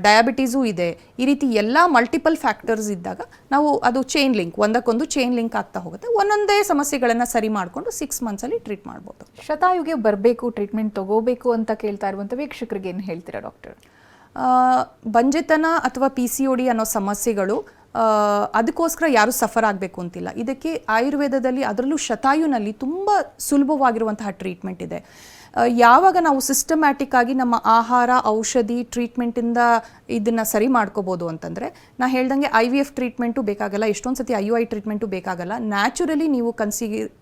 Speaker 2: ಡಯಾಬಿಟೀಸು ಇದೆ, ಈ ರೀತಿ ಎಲ್ಲ ಮಲ್ಟಿಪಲ್ ಫ್ಯಾಕ್ಟರ್ಸ್ ಇದ್ದಾಗ ನಾವು ಅದು ಚೈನ್ ಲಿಂಕ್ ಒಂದಕ್ಕೊಂದು ಚೈನ್ ಲಿಂಕ್ ಆಗ್ತಾ ಹೋಗುತ್ತೆ. ಒಂದೊಂದೇ ಸಮಸ್ಯೆಗಳನ್ನು ಸರಿ ಮಾಡಿಕೊಂಡು 6 monthsಲ್ಲಿ ಟ್ರೀಟ್ ಮಾಡ್ಬೋದು.
Speaker 1: ಶತಾಯುಗೆ ಬರಬೇಕು, ಟ್ರೀಟ್ಮೆಂಟ್ ತಗೋಬೇಕು ಅಂತ ಕೇಳ್ತಾ ಇರುವಂಥ ವೀಕ್ಷಕರಿಗೆ ಏನು ಹೇಳ್ತೀರಾ ಡಾಕ್ಟರ್?
Speaker 2: ಬಂಜೆತನ ಅಥವಾ PCOD ಅನ್ನೋ ಸಮಸ್ಯೆಗಳು ಅದಕ್ಕೋಸ್ಕರ ಯಾರು ಸಫರ್ ಆಗಬೇಕು ಅಂತಿಲ್ಲ. ಇದಕ್ಕೆ ಆಯುರ್ವೇದದಲ್ಲಿ ಅದರಲ್ಲೂ ಶತಾಯುನಲ್ಲಿ ತುಂಬ ಸುಲಭವಾಗಿರುವಂತಹ ಟ್ರೀಟ್ಮೆಂಟ್ ಇದೆ. ಯಾವಾಗ ನಾವು ಸಿಸ್ಟಮ್ಯಾಟಿಕ್ ಆಗಿ ನಮ್ಮ ಆಹಾರ, ಔಷಧಿ, ಟ್ರೀಟ್ಮೆಂಟಿಂದ ಇದನ್ನು ಸರಿ ಮಾಡ್ಕೋಬೋದು ಅಂತಂದರೆ, ನಾ ಹೇಳ್ದಂಗೆ IVF ಟ್ರೀಟ್ಮೆಂಟು ಬೇಕಾಗಲ್ಲ, ಎಷ್ಟೊಂದು ಸತಿ IUI ಟ್ರೀಟ್ಮೆಂಟು ಬೇಕಾಗಲ್ಲ. ನ್ಯಾಚುರಲಿ ನೀವು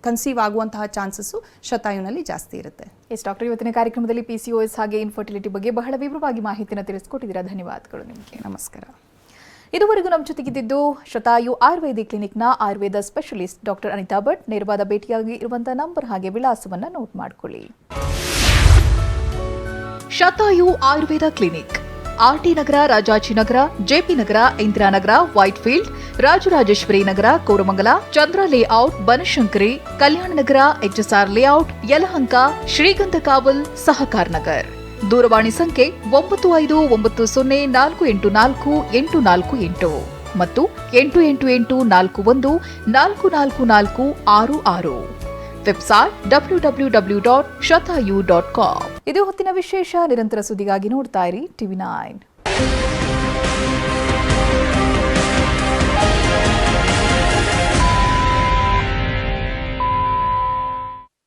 Speaker 2: ಕನ್ಸೀವ್ ಆಗುವಂತಹ ಚಾನ್ಸಸ್ಸು ಶತಾಯುನಲ್ಲಿ ಜಾಸ್ತಿ ಇರುತ್ತೆ.
Speaker 1: ಎಸ್ ಡಾಕ್ಟರ್, ಇವತ್ತಿನ ಕಾರ್ಯಕ್ರಮದಲ್ಲಿ PCOS ಹಾಗೆ ಇನ್ಫರ್ಟಿಲಿಟಿ ಬಗ್ಗೆ ಬಹಳ ವಿವರವಾಗಿ ಮಾಹಿತಿನ ತಿಳಿಸ್ಕೊಟ್ಟಿದ್ದೀರಾ. ಧನ್ಯವಾದಗಳು ನಿಮಗೆ.
Speaker 2: ನಮಸ್ಕಾರ.
Speaker 1: ಇದುವರೆಗೂ ನಮ್ಮ ಜೊತೆಗಿದ್ದು ಶತಾಯು ಆಯುರ್ವೇದಿಕ್ ಕ್ಲಿನಿಕ್ನ ಆಯುರ್ವೇದ ಸ್ಪೆಷಲಿಸ್ಟ್ ಡಾಕ್ಟರ್ ಅನಿತಾ ಭಟ್. ನೇರವಾದ ಭೇಟಿಯಾಗಿ ಇರುವಂತಹ ನಂಬರ್ ಹಾಗೆ ವಿಳಾಸವನ್ನ ನೋಟ್ ಮಾಡಿಕೊಳ್ಳಿ. ಶತಾಯು ಆಯುರ್ವೇದ ಕ್ಲಿನಿಕ್, RT ನಗರ, ರಾಜಾಜಿನಗರ, JP ನಗರ, ಇಂದಿರಾನಗರ, ವೈಟ್ಫೀಲ್ಡ್, ರಾಜರಾಜೇಶ್ವರಿ ನಗರ, ಕೋರಮಂಗಲ, ಚಂದ್ರ ಲೇಔಟ್, ಬನಶಂಕರಿ, ಕಲ್ಯಾಣ ನಗರ, HSR ಲೇಔಟ್, ಯಲಹಂಕ, ಶ್ರೀಗಂಧಕಾವಲ್, ಸಹಕಾರ್ ನಗರ್. ದೂರವಾಣಿ ಸಂಖ್ಯೆ 9590484848 ಮತ್ತು 8884144466. Website www.shatayu.com. ಇದು ಹೊತ್ತಿನ ವಿಶೇಷ. ನಿರಂತರ ಸುದ್ದಿಗಾಗಿ ನೋಡ್ತಾ ಇರಿ TV9.